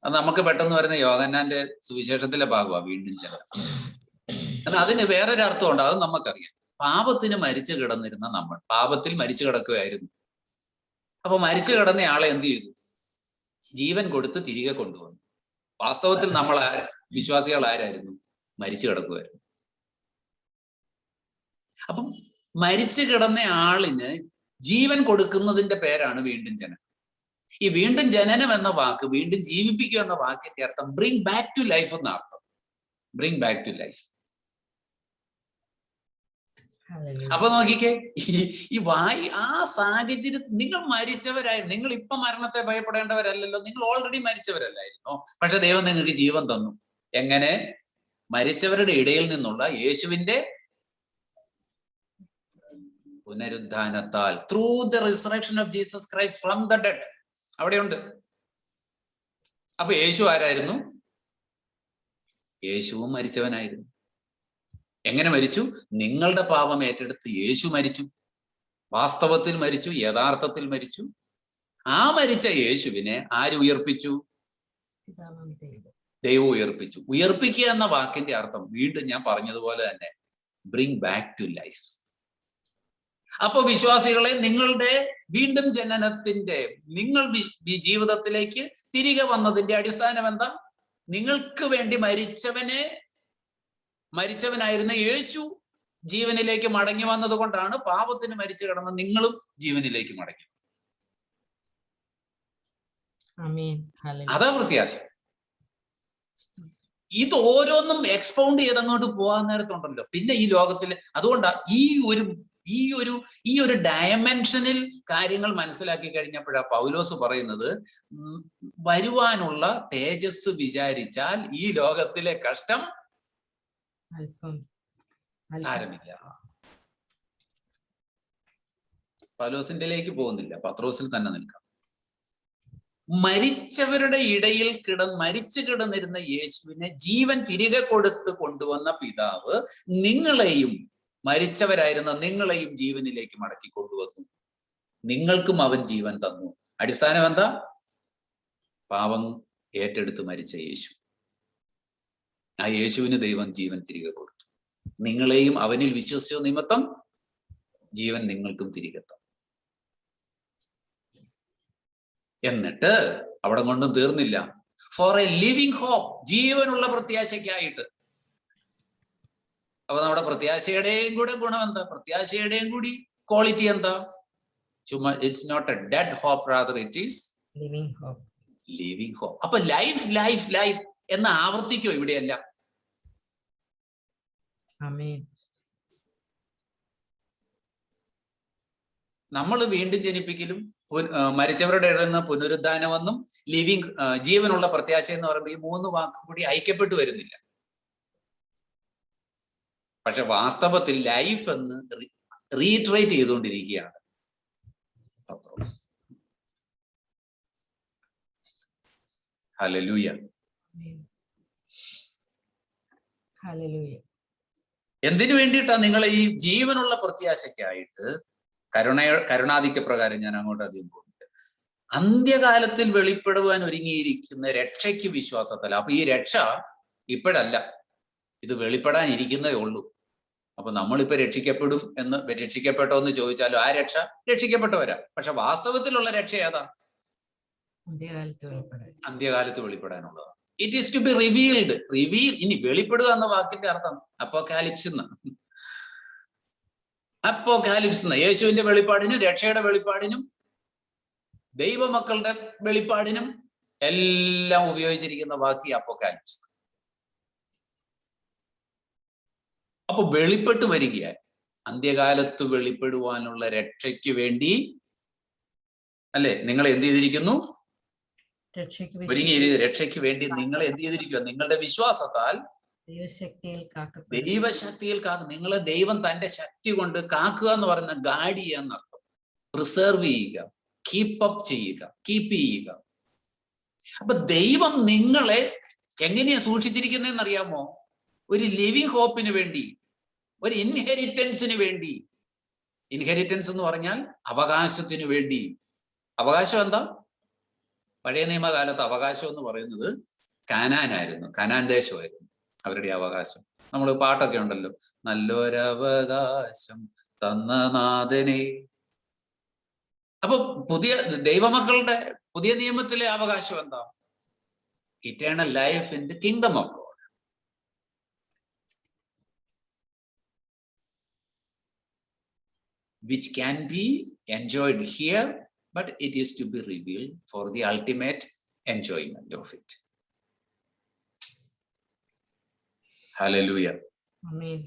അത് നമുക്ക് പെട്ടെന്ന് വരുന്ന യോഹന്നാന്റെ സുവിശേഷത്തിലെ ഭാഗമാണ് വീണ്ടും ജനനം. എന്നാൽ അതിന് വേറൊരു അർത്ഥം ഉണ്ട്, അത് നമുക്കറിയാം. പാപത്തിന് മരിച്ചു കിടന്നിരുന്ന നമ്മൾ പാപത്തിൽ മരിച്ചു കിടക്കുകയായിരുന്നു. അപ്പൊ മരിച്ചു കിടന്ന ആളെ എന്ത് ചെയ്തു? ജീവൻ കൊടുത്ത് തിരികെ കൊണ്ടുവന്നു. വാസ്തവത്തിൽ നമ്മൾ വിശ്വാസികൾ ആരായിരുന്നു? മരിച്ചു കിടക്കുമായിരുന്നു. അപ്പം മരിച്ചു കിടന്ന ആളിന് ജീവൻ കൊടുക്കുന്നതിന്റെ പേരാണ് വീണ്ടും ജനനം. ഈ വീണ്ടും ജനനം എന്ന വാക്ക്, വീണ്ടും ജീവിപ്പിക്കുക എന്ന വാക്കിന്റെ അർത്ഥം ബ്രിങ് ബാക്ക് ടു ലൈഫ് എന്ന അർത്ഥം. Bring back to life. Hallelujah. അപ്പൊ നോക്കിക്കേ, ഈ ആ സാഹചര്യത്തിൽ നിങ്ങൾ മരിച്ചവരായി, നിങ്ങൾ ഇപ്പൊ മരണത്തെ ഭയപ്പെടേണ്ടവരല്ലല്ലോ, നിങ്ങൾ ഓൾറെഡി മരിച്ചവരല്ലായിരുന്നോ? പക്ഷെ ദൈവം നിങ്ങൾക്ക് ജീവൻ തന്നു. എങ്ങനെ? മരിച്ചവരുടെ ഇടയിൽ നിന്നുള്ള യേശുവിന്റെ പുനരുദ്ധാനത്താൽ, through the resurrection of Jesus Christ from the dead. അവിടെയുണ്ട്. അപ്പൊ യേശു ആരായിരുന്നു? യേശുവും മരിച്ചവനായിരുന്നു. എങ്ങനെ മരിച്ചു? നിങ്ങളുടെ പാപം ഏറ്റെടുത്ത് യേശു മരിച്ചു. വാസ്തവത്തിൽ മരിച്ചു, യഥാർത്ഥത്തിൽ മരിച്ചു. ആ മരിച്ച യേശുവിനെ ആര് ഉയർപ്പിച്ചു? ദൈവം ഉയർപ്പിച്ചു. ഉയർപ്പിക്കുക എന്ന വാക്കിന്റെ അർത്ഥം വീണ്ടും ഞാൻ പറഞ്ഞതുപോലെ തന്നെ ബ്രിങ് ബാക്ക് ടു ലൈഫ്. അപ്പൊ വിശ്വാസികളെ, നിങ്ങളുടെ വീണ്ടും ജനനത്തിന്റെ, നിങ്ങൾ ജീവിതത്തിലേക്ക് തിരികെ വന്നതിന്റെ അടിസ്ഥാനം എന്താ? നിങ്ങൾക്ക് വേണ്ടി മരിച്ചവനായിരുന്ന യേശു ജീവനിലേക്ക് മടങ്ങി വന്നത് കൊണ്ടാണ് പാപത്തിന് മരിച്ചു കിടന്ന നിങ്ങളും ജീവനിലേക്ക് മടങ്ങി. അതാ പ്രത്യാശ. ഇത് ഓരോന്നും എക്സ്പൗണ്ട് ചെയ്ത് അങ്ങോട്ട് പോകാൻ നേരത്തുണ്ടല്ലോ. പിന്നെ ഈ ലോകത്തിൽ, അതുകൊണ്ടാ ഈ ഒരു ഡയമെൻഷനിൽ കാര്യങ്ങൾ മനസ്സിലാക്കി കഴിഞ്ഞപ്പോഴാ പൗലോസ് പറയുന്നത്, വരുവാനുള്ള തേജസ് വിചാരിച്ചാൽ ഈ ലോകത്തിലെ കഷ്ടം സാരമില്ല. പൗലോസിന്റെലേക്ക് പോകുന്നില്ല, പത്രോസിൽ തന്നെ നിൽക്കാം. മരിച്ചവരുടെ ഇടയിൽ മരിച്ചു കിടന്നിരുന്ന യേശുവിനെ ജീവൻ തിരികെ കൊടുത്ത് കൊണ്ടുവന്ന പിതാവ് നിങ്ങളെയും, മരിച്ചവരായിരുന്ന നിങ്ങളെയും ജീവനിലേക്ക് മടക്കി കൊണ്ടുവന്നു. നിങ്ങൾക്കും അവൻ ജീവൻ തന്നു. അടിസ്ഥാനം എന്താ? പാപം ഏറ്റെടുത്ത് മരിച്ച യേശു. ആ യേശുവിന് ദൈവം ജീവൻ തിരികെ കൊടുത്തു. നിങ്ങളെയും അവനിൽ വിശ്വസിച്ച നിമിത്തം ജീവൻ നിങ്ങൾക്കും തിരികെ തന്നു. എന്നിട്ട് അവിടെ കൊണ്ടും തീർന്നില്ല. ഫോർ എ ലിവിങ് ഹോപ്പ്, ജീവനുള്ള പ്രത്യാശയ്ക്കായിട്ട്. അപ്പൊ നമ്മുടെ പ്രത്യാശയുടെയും കൂടെ ഗുണം എന്താ? പ്രത്യാശയുടെയും കൂടി ക്വാളിറ്റി എന്താ? ചുമ്മാ it's not a dead hope, rather it is living hope. അപ്പൊ ലൈഫ് എന്ന് ആവർത്തിക്കോ ഇവിടെയല്ല. നമ്മൾ വീണ്ടും ജനിപ്പിക്കലും മരിച്ചവരുടെ ഇടയിൽ നിന്ന് പുനരുദ്ധാനമെന്നും ലിവിങ്, ജീവനുള്ള പ്രത്യാശ എന്ന് പറയുമ്പോൾ ഈ മൂന്ന് വാക്ക് കൂടി ഐക്യപ്പെട്ടു വരുന്നില്ല. പക്ഷെ വാസ്തവത്തിൽ ലൈഫ് എന്ന് റീട്രേറ്റ് ചെയ്തുകൊണ്ടിരിക്കുകയാണ് പത്രോസ്. ഹല്ലേലൂയ. എന്തിനു വേണ്ടിയിട്ടാ നിങ്ങളെ ഈ ജീവനുള്ള പ്രത്യാശയ്ക്കായിട്ട്? കരുണാധിക്യ പ്രകാരം ഞാൻ അങ്ങോട്ട് അധികം പോകുന്നുണ്ട്. അന്ത്യകാലത്തിൽ വെളിപ്പെടുവാൻ ഒരുങ്ങിയിരിക്കുന്ന രക്ഷയ്ക്ക് വിശ്വാസത്തല. അപ്പൊ ഈ രക്ഷ ഇപ്പോഴല്ല, ഇത് വെളിപ്പെടാനിരിക്കുന്നതേ ഉള്ളൂ. അപ്പൊ നമ്മളിപ്പോ രക്ഷിക്കപ്പെട്ടോ എന്ന് ചോദിച്ചാലും ആ രക്ഷ രക്ഷിക്കപ്പെട്ടവരാ. പക്ഷെ വാസ്തവത്തിലുള്ള രക്ഷ ഏതാ? അന്ത്യകാലത്ത് വെളിപ്പെടാനുള്ളതാണ്. It is to be revealed. ഇനി വെളിപ്പെടുക എന്ന വാക്കിന്റെ അർത്ഥം അപ്പോകാലിപ്സ് എന്ന്. യേശുവിന്റെ വെളിപ്പാടിനും രക്ഷയുടെ വെളിപ്പാടിനും ദൈവമക്കളുടെ വെളിപ്പാടിനും എല്ലാം ഉപയോഗിച്ചിരിക്കുന്ന വാക്ക് അപ്പോകാലിപ്സ്. അപ്പൊ വെളിപ്പെട്ടു വരികയായി അന്ത്യകാലത്ത് വെളിപ്പെടുവാനുള്ള രക്ഷയ്ക്ക് വേണ്ടി അല്ലെ നിങ്ങൾ എന്ത് ചെയ്തിരിക്കുന്നു? രക്ഷയ്ക്ക് വേണ്ടി നിങ്ങൾ എന്ത് ചെയ്തിരിക്കുക? നിങ്ങളുടെ വിശ്വാസത്താൽ ദൈവശക്തിയിൽ കാക്കുക. നിങ്ങളെ ദൈവം തന്റെ ശക്തി കൊണ്ട് കാക്കുക എന്ന് പറയുന്ന ഗാർഡ് ചെയ്യുക എന്നർത്ഥം. പ്രിസർവ് ചെയ്യുക, കീപ്പ് ചെയ്യുക. അപ്പൊ ദൈവം നിങ്ങളെ എങ്ങനെയാ സൂക്ഷിച്ചിരിക്കുന്നതെന്ന് അറിയാമോ? ഒരു ലിവിങ് ഹോപ്പിന് വേണ്ടി, ഒരു ഇൻഹെറിറ്റൻസിന് വേണ്ടി. ഇൻഹെറിറ്റൻസ് എന്ന് പറഞ്ഞാൽ അവകാശത്തിന് വേണ്ടി. അവകാശം എന്താ? പഴയ നിയമകാലത്ത് അവകാശം എന്ന് പറയുന്നത് കാനാനായിരുന്നു, കാനാൻ ദേശമായിരുന്നു അവരുടെ അവകാശം. നമ്മൾ പാട്ടൊക്കെ ഉണ്ടല്ലോ, നല്ലൊരവകാശം തന്ന നാഥനെ. അപ്പൊ ദൈവമക്കളുടെ പുതിയ നിയമത്തിലെ അവകാശം എന്താ? Eternal life in the kingdom of God. which can be enjoyed here, but it is to be revealed for the ultimate enjoyment of it. Hallelujah. Amen.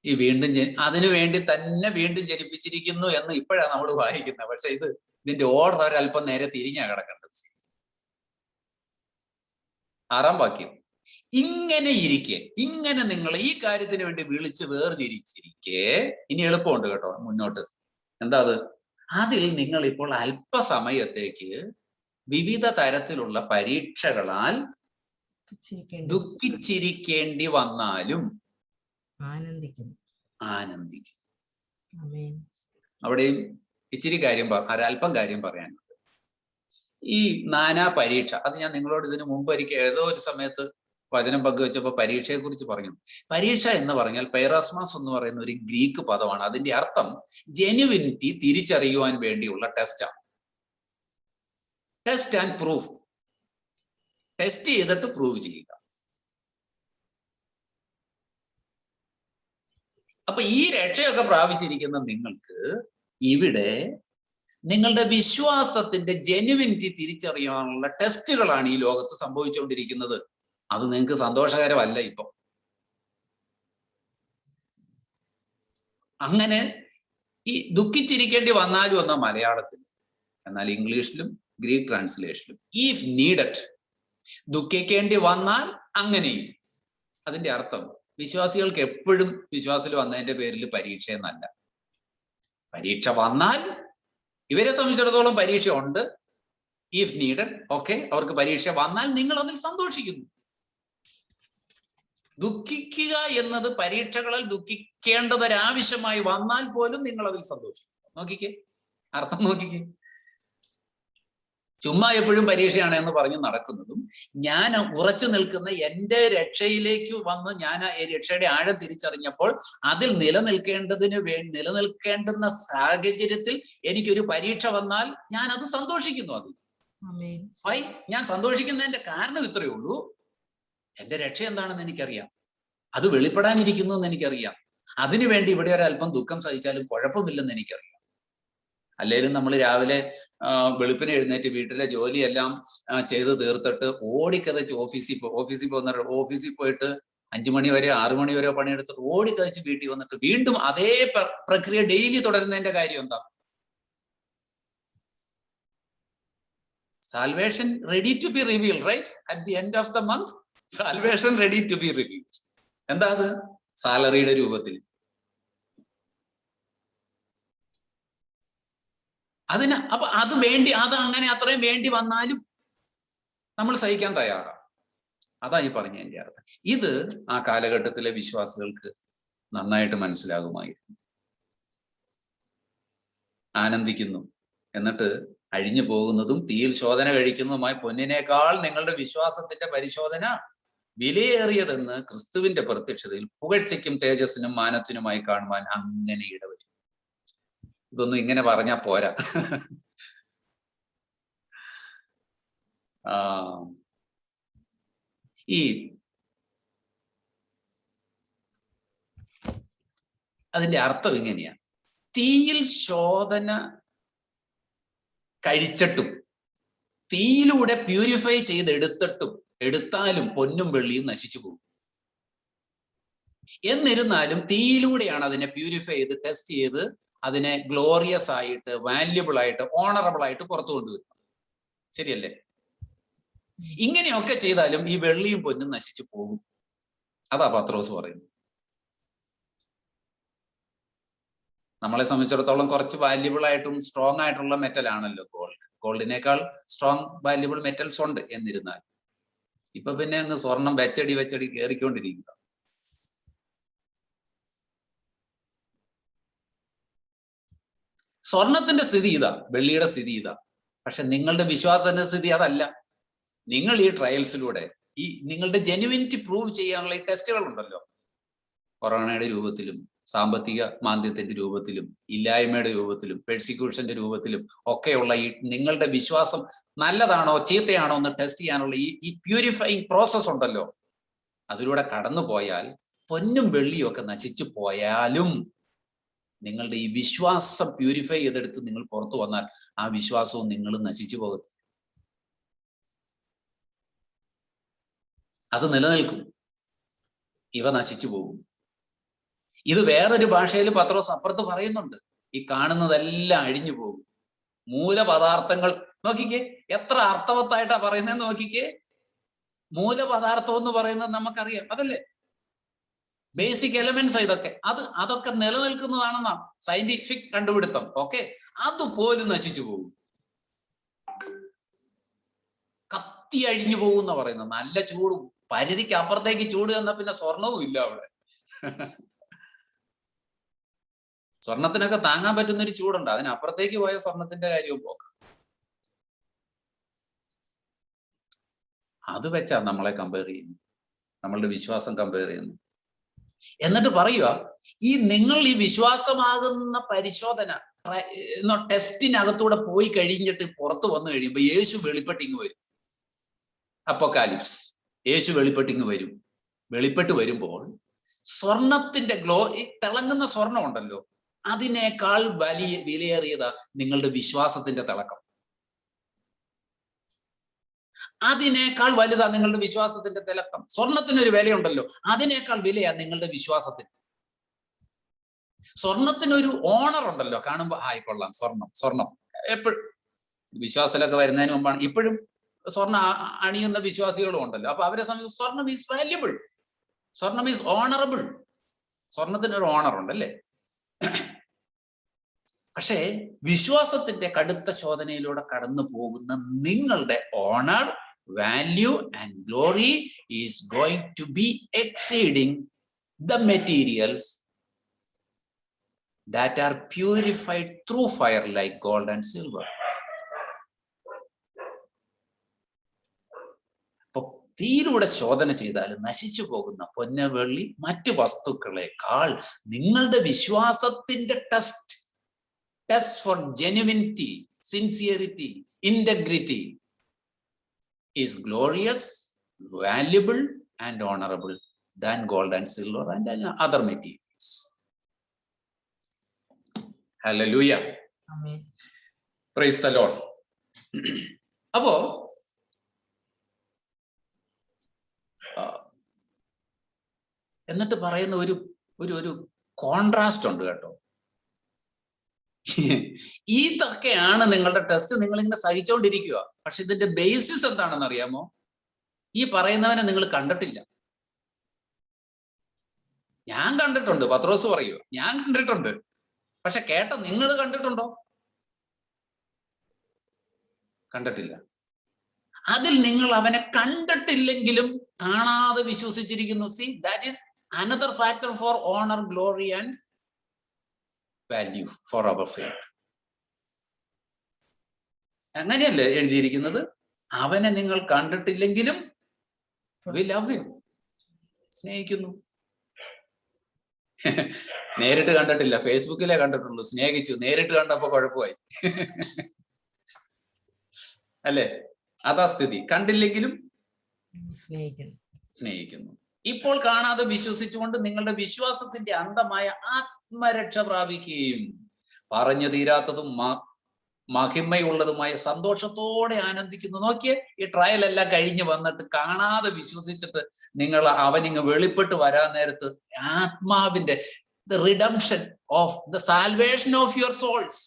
ഈ വീണ്ടും അതിനു വേണ്ടി തന്നെ വീണ്ടും ജനിപ്പിച്ചിരിക്കുന്നു എന്ന് ഇപ്പോഴാണ് നമ്മൾ വായിക്കുന്നത്. പക്ഷെ ഇതിന്റെ ഓർഡർ ഒരല്പം നേരെ തിരിഞ്ഞാ കിടക്കേണ്ടത്. 6-ാം വാക്യം, ഇങ്ങനെ ഇരിക്കെ, ഇങ്ങനെ നിങ്ങൾ ഈ കാര്യത്തിന് വേണ്ടി വിളിച്ച് വേർതിരിച്ചിരിക്കെ, ഇനി എളുപ്പമുണ്ട് കേട്ടോ മുന്നോട്ട്. എന്താ അത്? അതിൽ നിങ്ങൾ ഇപ്പോൾ അല്പസമയത്തേക്ക് വിവിധ തരത്തിലുള്ള പരീക്ഷകളാൽ ദുഃഖിച്ചിരിക്കേണ്ടി വന്നാലും ആനന്ദിക്കും. അവിടെയും ഇച്ചിരി കാര്യം ഒരല്പം കാര്യം പറയാനുണ്ട്. ഈ നാനാ പരീക്ഷ, അത് ഞാൻ നിങ്ങളോട് ഇതിനു മുമ്പ് ഒരിക്കൽ ഏതോ ഒരു സമയത്ത് വചനം പങ്കുവെച്ചപ്പോൾ പരീക്ഷയെ കുറിച്ച് പറഞ്ഞു. പരീക്ഷ എന്ന് പറഞ്ഞാൽ പൈറാസ്മാസ് എന്ന് പറയുന്ന ഒരു ഗ്രീക്ക് പദമാണ്. അതിന്റെ അർത്ഥം ജെനുവിനിറ്റി തിരിച്ചറിയുവാൻ വേണ്ടിയുള്ള ടെസ്റ്റാണ്. Test and proof. ടെസ്റ്റ് ചെയ്തിട്ട് പ്രൂവ് ചെയ്യുക. അപ്പൊ ഈ രക്ഷയൊക്കെ പ്രാപിച്ചിരിക്കുന്ന നിങ്ങൾക്ക് ഇവിടെ നിങ്ങളുടെ വിശ്വാസത്തിന്റെ ജെനുവിനിറ്റി തിരിച്ചറിയാനുള്ള ടെസ്റ്റുകളാണ് ഈ ലോകത്ത് സംഭവിച്ചുകൊണ്ടിരിക്കുന്നത്. അത് നിങ്ങൾക്ക് സന്തോഷകരമല്ല ഇപ്പം. അങ്ങനെ ഈ ദുഃഖിച്ചിരിക്കേണ്ടി വന്നാലും എന്ന മലയാളത്തിൽ, എന്നാൽ ഇംഗ്ലീഷിലും ഗ്രീക്ക് ട്രാൻസ്ലേഷനിലും ഇഫ് നീഡഡ്, ദുഃഖിക്കേണ്ടി വന്നാൽ അങ്ങനെയും. അതിന്റെ അർത്ഥം വിശ്വാസികൾക്ക് എപ്പോഴും വിശ്വാസത്തിൽ വന്നതിന്റെ പേരിൽ പരീക്ഷ എന്നല്ല. പരീക്ഷ വന്നാൽ, ഇവരെ സംബന്ധിച്ചിടത്തോളം പരീക്ഷ ഉണ്ട്. ഇഫ് നീഡഡ്, ഓക്കെ, അവർക്ക് പരീക്ഷ വന്നാൽ നിങ്ങൾ അതിൽ സന്തോഷിക്കുന്നു. ദുഃഖിക്കുക എന്നത് പരീക്ഷകളിൽ ദുഃഖിക്കേണ്ടതൊരാവശ്യമായി വന്നാൽ പോലും നിങ്ങൾ അതിൽ സന്തോഷിക്കും. നോക്കിക്കേ, അർത്ഥം നോക്കിക്കേ. ചുമ്മാ എപ്പോഴും പരീക്ഷയാണ് എന്ന് പറഞ്ഞ് നടക്കുന്നതും, ഞാൻ ഉറച്ചു നിൽക്കുന്ന എൻ്റെ രക്ഷയിലേക്ക് വന്ന് ഞാൻ രക്ഷയുടെ ആഴം തിരിച്ചറിഞ്ഞപ്പോൾ അതിൽ നിലനിൽക്കേണ്ടുന്ന സാഹചര്യത്തിൽ എനിക്കൊരു പരീക്ഷ വന്നാൽ ഞാൻ അത് സന്തോഷിക്കുന്നു. അത് ഞാൻ സന്തോഷിക്കുന്നതിന്റെ കാരണം ഇത്രയേ ഉള്ളൂ, എന്റെ രക്ഷ എന്താണെന്ന് എനിക്കറിയാം, അത് വെളിപ്പെടാനിരിക്കുന്നു എന്ന് എനിക്കറിയാം. അതിനുവേണ്ടി ഇവിടെ ഒരല്പം ദുഃഖം സഹിച്ചാലും കുഴപ്പമില്ലെന്ന് എനിക്കറിയാം. അല്ലെങ്കിലും നമ്മൾ രാവിലെ വെളുപ്പിനെ എഴുന്നേറ്റ് വീട്ടിലെ ജോലിയെല്ലാം ചെയ്ത് തീർത്തിട്ട് ഓടിക്കതച്ച് ഓഫീസിൽ പോയിട്ട് 5 മണി വരെ 6 മണി വരെ പണിയെടുത്തിട്ട് ഓടിക്കതച്ച് വീട്ടിൽ വന്നിട്ട് വീണ്ടും അതേ പ്രക്രിയ ഡെയിലി തുടരുന്നതിന്റെ കാര്യം എന്താ? Salvation ready to be revealed, right? At the end of the month, salvation ready to be revealed. എന്താ അത്? സാലറിയുടെ രൂപത്തിൽ. അപ്പൊ അങ്ങനെ അത്രയും വേണ്ടി വന്നാലും നമ്മൾ സഹിക്കാൻ തയ്യാറാണ്. അതാ ഈ പറഞ്ഞതിന്റെ അർത്ഥം. ഇത് ആ കാലഘട്ടത്തിലെ വിശ്വാസികൾക്ക് നന്നായിട്ട് മനസ്സിലാകുമായിരുന്നു. ആനന്ദിക്കുന്നു, എന്നിട്ട് അഴിഞ്ഞു പോകുന്നതും തീയിൽ ശോധന കഴിക്കുന്നതുമായ പൊന്നിനേക്കാൾ നിങ്ങളുടെ വിശ്വാസത്തിന്റെ പരിശോധന വിലയേറിയതെന്ന് ക്രിസ്തുവിന്റെ പ്രത്യക്ഷതയിൽ പുകഴ്ചയ്ക്കും തേജസ്സിനും മാനത്തിനുമായി കാണുവാൻ അങ്ങനെ ഇടവരും. ഇതൊന്നും ഇങ്ങനെ പറഞ്ഞാ പോരാ. അതിന്റെ അർത്ഥം ഇങ്ങനെയാണ്: തീയിൽ ശോധന കഴിച്ചിട്ടും തീയിലൂടെ പ്യൂരിഫൈ എടുത്താലും പൊന്നും വെള്ളിയും നശിച്ചു പോകും. എന്നിരുന്നാലും തീയിലൂടെയാണ് അതിനെ പ്യൂരിഫൈ ചെയ്ത് ടെസ്റ്റ് ചെയ്ത് അതിനെ ഗ്ലോറിയസ് ആയിട്ട്, വാല്യുബിൾ ആയിട്ട്, ഓണറബിൾ ആയിട്ട് പുറത്തു കൊണ്ടുവരുന്നത്. ശരിയല്ലേ? ഇങ്ങനെയൊക്കെ ചെയ്താലും ഈ വെള്ളിയും പൊന്നും നശിച്ചു പോകും. അതാ പത്രോസ് പറയുന്നത്. നമ്മളെ സംബന്ധിച്ചിടത്തോളം കുറച്ച് വാല്യുബിൾ ആയിട്ടും സ്ട്രോങ് ആയിട്ടുള്ള മെറ്റൽ ആണല്ലോ ഗോൾഡ്. ഗോൾഡിനേക്കാൾ സ്ട്രോങ് വാല്യുബിൾ മെറ്റൽസ് ഉണ്ട്. എന്നിരുന്നാൽ ഇപ്പൊ പിന്നെ അങ്ങ് സ്വർണം വെച്ചടി കയറിക്കൊണ്ടിരിക്കുക. സ്വർണത്തിന്റെ സ്ഥിതി ഇതാ, വെള്ളിയുടെ സ്ഥിതി ഇതാ. പക്ഷെ നിങ്ങളുടെ വിശ്വാസത്തിന്റെ സ്ഥിതി അതല്ല. നിങ്ങൾ ഈ ട്രയൽസിലൂടെ നിങ്ങളുടെ ജെനുവിനിറ്റി പ്രൂവ് ചെയ്യാനുള്ള ഈ ടെസ്റ്റുകൾ ഉണ്ടല്ലോ, കൊറോണയുടെ രൂപത്തിലും സാമ്പത്തിക മാന്ദ്യത്തിന്റെ രൂപത്തിലും ഇല്ലായ്മയുടെ രൂപത്തിലും പെർസിക്യൂഷന്റെ രൂപത്തിലും ഒക്കെയുള്ള ഈ നിങ്ങളുടെ വിശ്വാസം നല്ലതാണോ ചീത്തയാണോ എന്ന് ടെസ്റ്റ് ചെയ്യാനുള്ള ഈ പ്യൂരിഫൈങ് പ്രോസസ് ഉണ്ടല്ലോ, അതിലൂടെ കടന്നു പോയാൽ പൊന്നും വെള്ളിയും ഒക്കെ നശിച്ചു പോയാലും നിങ്ങളുടെ ഈ വിശ്വാസം പ്യൂരിഫൈ ചെയ്തെടുത്ത് നിങ്ങൾ പുറത്തു വന്നാൽ ആ വിശ്വാസവും നിങ്ങൾ നശിച്ചു പോകത്തില്ല. അത് നിലനിൽക്കും. ഇവ നശിച്ചു പോകും. ഇത് വേറൊരു ഭാഷയിൽ പത്രോസ് അപ്പുറത്ത് പറയുന്നുണ്ട്. ഈ കാണുന്നതെല്ലാം അഴിഞ്ഞു പോകും. മൂലപദാർത്ഥങ്ങൾ നോക്കിക്കേ, എത്ര അർത്ഥവത്തായിട്ടാ പറയുന്നതെന്ന് നോക്കിക്കേ. മൂലപദാർത്ഥം എന്ന് പറയുന്നത് നമുക്കറിയാം, അതല്ലേ? ബേസിക് എലമെന്റ്സ് ഇതൊക്കെ. അതൊക്കെ നിലനിൽക്കുന്നതാണെന്നാ സയന്റിഫിക് കണ്ടുപിടുത്തം. ഓക്കെ, അതുപോലും നശിച്ചു പോകും, കത്തി അഴിഞ്ഞു പോകും എന്നാ പറയുന്നത്. നല്ല ചൂട്, പരിധിക്ക് അപ്പുറത്തേക്ക് ചൂട് തന്നാ പിന്നെ സ്വർണവും ഇല്ല അവിടെ. സ്വർണത്തിനൊക്കെ താങ്ങാൻ പറ്റുന്ന ഒരു ചൂടുണ്ട്, അതിനപ്പുറത്തേക്ക് പോയ സ്വർണത്തിന്റെ കാര്യവും പോക്കാം. അത് വെച്ചാ നമ്മളെ കമ്പയർ ചെയ്യുന്നു, നമ്മളുടെ വിശ്വാസം കമ്പയർ ചെയ്യുന്നു. എന്നിട്ട് പറയുക, നിങ്ങൾ ഈ വിശ്വാസമാകുന്ന പരിശോധന ടെസ്റ്റിനകത്തൂടെ പോയി കഴിഞ്ഞിട്ട് പുറത്തു വന്നു കഴിയുമ്പോ യേശു വെളിപ്പെട്ടിങ് വരും. അപ്പോക്കാലിപ്സ്, യേശു വെളിപ്പെട്ടിങ് വരും. വെളിപ്പെട്ട് വരുമ്പോൾ സ്വർണത്തിന്റെ ഈ തിളങ്ങുന്ന സ്വർണം ഉണ്ടല്ലോ, അതിനേക്കാൾ വിലയേറിയതാ നിങ്ങളുടെ വിശ്വാസത്തിന്റെ തിളക്കം. അതിനേക്കാൾ വലുതാ നിങ്ങളുടെ വിശ്വാസത്തിന്റെ തിളക്കം. സ്വർണത്തിനൊരു വിലയുണ്ടല്ലോ, അതിനേക്കാൾ വിലയാ നിങ്ങളുടെ വിശ്വാസത്തിന്. സ്വർണത്തിനൊരു ഓണർ ഉണ്ടല്ലോ, കാണുമ്പോ കൊള്ളാം, സ്വർണം എപ്പോഴും വിശ്വാസത്തിലൊക്കെ വരുന്നതിന് മുമ്പാണ്. ഇപ്പോഴും സ്വർണ്ണ അണിയുന്ന വിശ്വാസികളും ഉണ്ടല്ലോ. അപ്പൊ അവരെ സംബന്ധിച്ച് സ്വർണം ഈസ് വാല്യുബിൾ, സ്വർണം ഈസ് ഓണറബിൾ. സ്വർണത്തിനൊരു ഓണർ ഉണ്ടല്ലേ. പക്ഷേ വിശ്വാസത്തിന്റെ കടുത്ത ശോധനയിലൂടെ കടന്നു പോകുന്ന നിങ്ങളുടെ owner, value and glory is going to be exceeding the materials that are purified through fire like gold and silver. തീയിലൂടെ ശോധന ചെയ്താൽ നശിച്ചു പോകുന്ന പൊന്ന്, വെള്ളി, മറ്റു വസ്തുക്കളെക്കാൾ നിങ്ങളുടെ വിശ്വാസത്തിന്റെ test for genuinity, sincerity, integrity is glorious, valuable and honorable than gold and silver and other materials. Hallelujah. Amen. Praise the Lord. അപ്പോ എന്നിട്ട് പറയുന്ന ഒരു കോൺട്രാസ്റ്റ് ഉണ്ട് കേട്ടോ. ഇതൊക്കെയാണ് നിങ്ങളുടെ ടെസ്റ്റ്. നിങ്ങൾ ഇങ്ങനെ സഹിച്ചുകൊണ്ടിരിക്കുക. പക്ഷെ ഇതിന്റെ ബേസിസ് എന്താണെന്ന് അറിയാമോ? ഈ പറയുന്നവനെ നിങ്ങൾ കണ്ടിട്ടില്ല. ഞാൻ കണ്ടിട്ടുണ്ട്, പത്രോസ് പറയുക, ഞാൻ കണ്ടിട്ടുണ്ട്. പക്ഷെ കേട്ട നിങ്ങൾ കണ്ടിട്ടുണ്ടോ? കണ്ടിട്ടില്ല. അതിൽ നിങ്ങൾ അവനെ കണ്ടിട്ടില്ലെങ്കിലും കാണാതെ വിശ്വസിച്ചിരിക്കുന്നു. See, that is another factor for honor, glory and value for our faith. അങ്ങനെയല്ലേ എഴുതിയിരിക്കുന്നത്? അവനെ നിങ്ങൾ കണ്ടിട്ടില്ലെങ്കിലും we love him, സ്നേഹിക്കുന്നു. നേരിട്ട് കണ്ടിട്ടില്ല, ഫേസ്ബുക്കിലേ കണ്ടിട്ടുള്ളൂ, സ്നേഹിച്ചു. നേരിട്ട് കണ്ടപ്പോ കുഴപ്പമായി. അല്ലേ? അതാ സ്ഥിതി. കണ്ടില്ലെങ്കിലും സ്നേഹിക്കുന്നു. ഇപ്പോൾ കാണാതെ വിശ്വസിച്ചുകൊണ്ട് നിങ്ങളുടെ വിശ്വാസത്തിന്റെ അന്തമായ ആത്മരക്ഷ പ്രാപിക്കുകയും പറഞ്ഞു തീരാത്തതും മഹിമയുള്ളതുമായ സന്തോഷത്തോടെ ആനന്ദിക്കുന്നു. നോക്കിയേ, ഈ ട്രയൽ എല്ലാം കഴിഞ്ഞ് വന്നിട്ട് കാണാതെ വിശ്വസിച്ചിട്ട് നിങ്ങൾ അവനിങ്ങ് വെളിപ്പെട്ട് വരാൻ നേരത്ത് ആത്മാവിന്റെ the redemption of the salvation of your souls,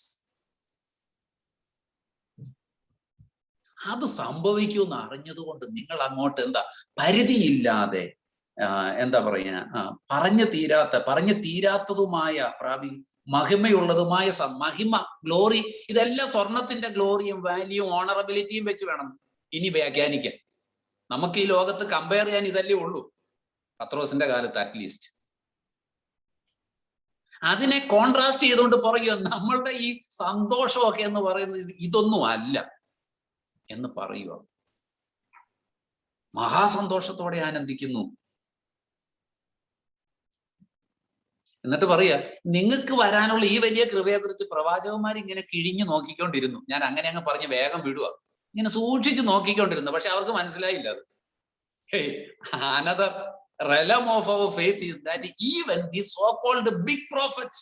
അത് സംഭവിക്കുമെന്ന് അറിഞ്ഞതുകൊണ്ട് നിങ്ങൾ അങ്ങോട്ട് പരിധിയില്ലാതെ എന്താ പറയാ, പറഞ്ഞു തീരാത്തതുമായ മഹിമയുള്ളതുമായ മഹിമ, ഗ്ലോറി, ഇതെല്ലാം സ്വർണത്തിന്റെ ഗ്ലോറിയും വാല്യൂയും ഓണറബിലിറ്റിയും വെച്ച് വേണം ഇനി വ്യാഖ്യാനിക്കാൻ. നമുക്ക് ഈ ലോകത്ത് കമ്പയർ ചെയ്യാൻ ഇതല്ലേ ഉള്ളൂ, പത്രോസിന്റെ കാലത്ത് അറ്റ്ലീസ്റ്റ്. അതിനെ കോൺട്രാസ്റ്റ് ചെയ്തുകൊണ്ട് പറയുക, നമ്മളുടെ ഈ സന്തോഷമൊക്കെ എന്ന് പറയുന്നത് ഇതൊന്നും അല്ല എന്ന് പറയുക. മഹാസന്തോഷത്തോടെ ആനന്ദിക്കുന്നു. എന്നിട്ട് പറയുക, നിങ്ങൾക്ക് വരാനുള്ള ഈ വലിയ കൃപയെ കുറിച്ച് പ്രവാചകന്മാർ ഇങ്ങനെ കിഴിഞ്ഞു നോക്കിക്കൊണ്ടിരുന്നു. ഞാൻ അങ്ങനെ അങ്ങ് പറഞ്ഞ് വേഗം വിടുക. ഇങ്ങനെ സൂക്ഷിച്ച് നോക്കിക്കൊണ്ടിരുന്നു. പക്ഷെ അവർക്ക് മനസ്സിലായില്ല അത്. Another realm of our faith is that even the so-called big prophets,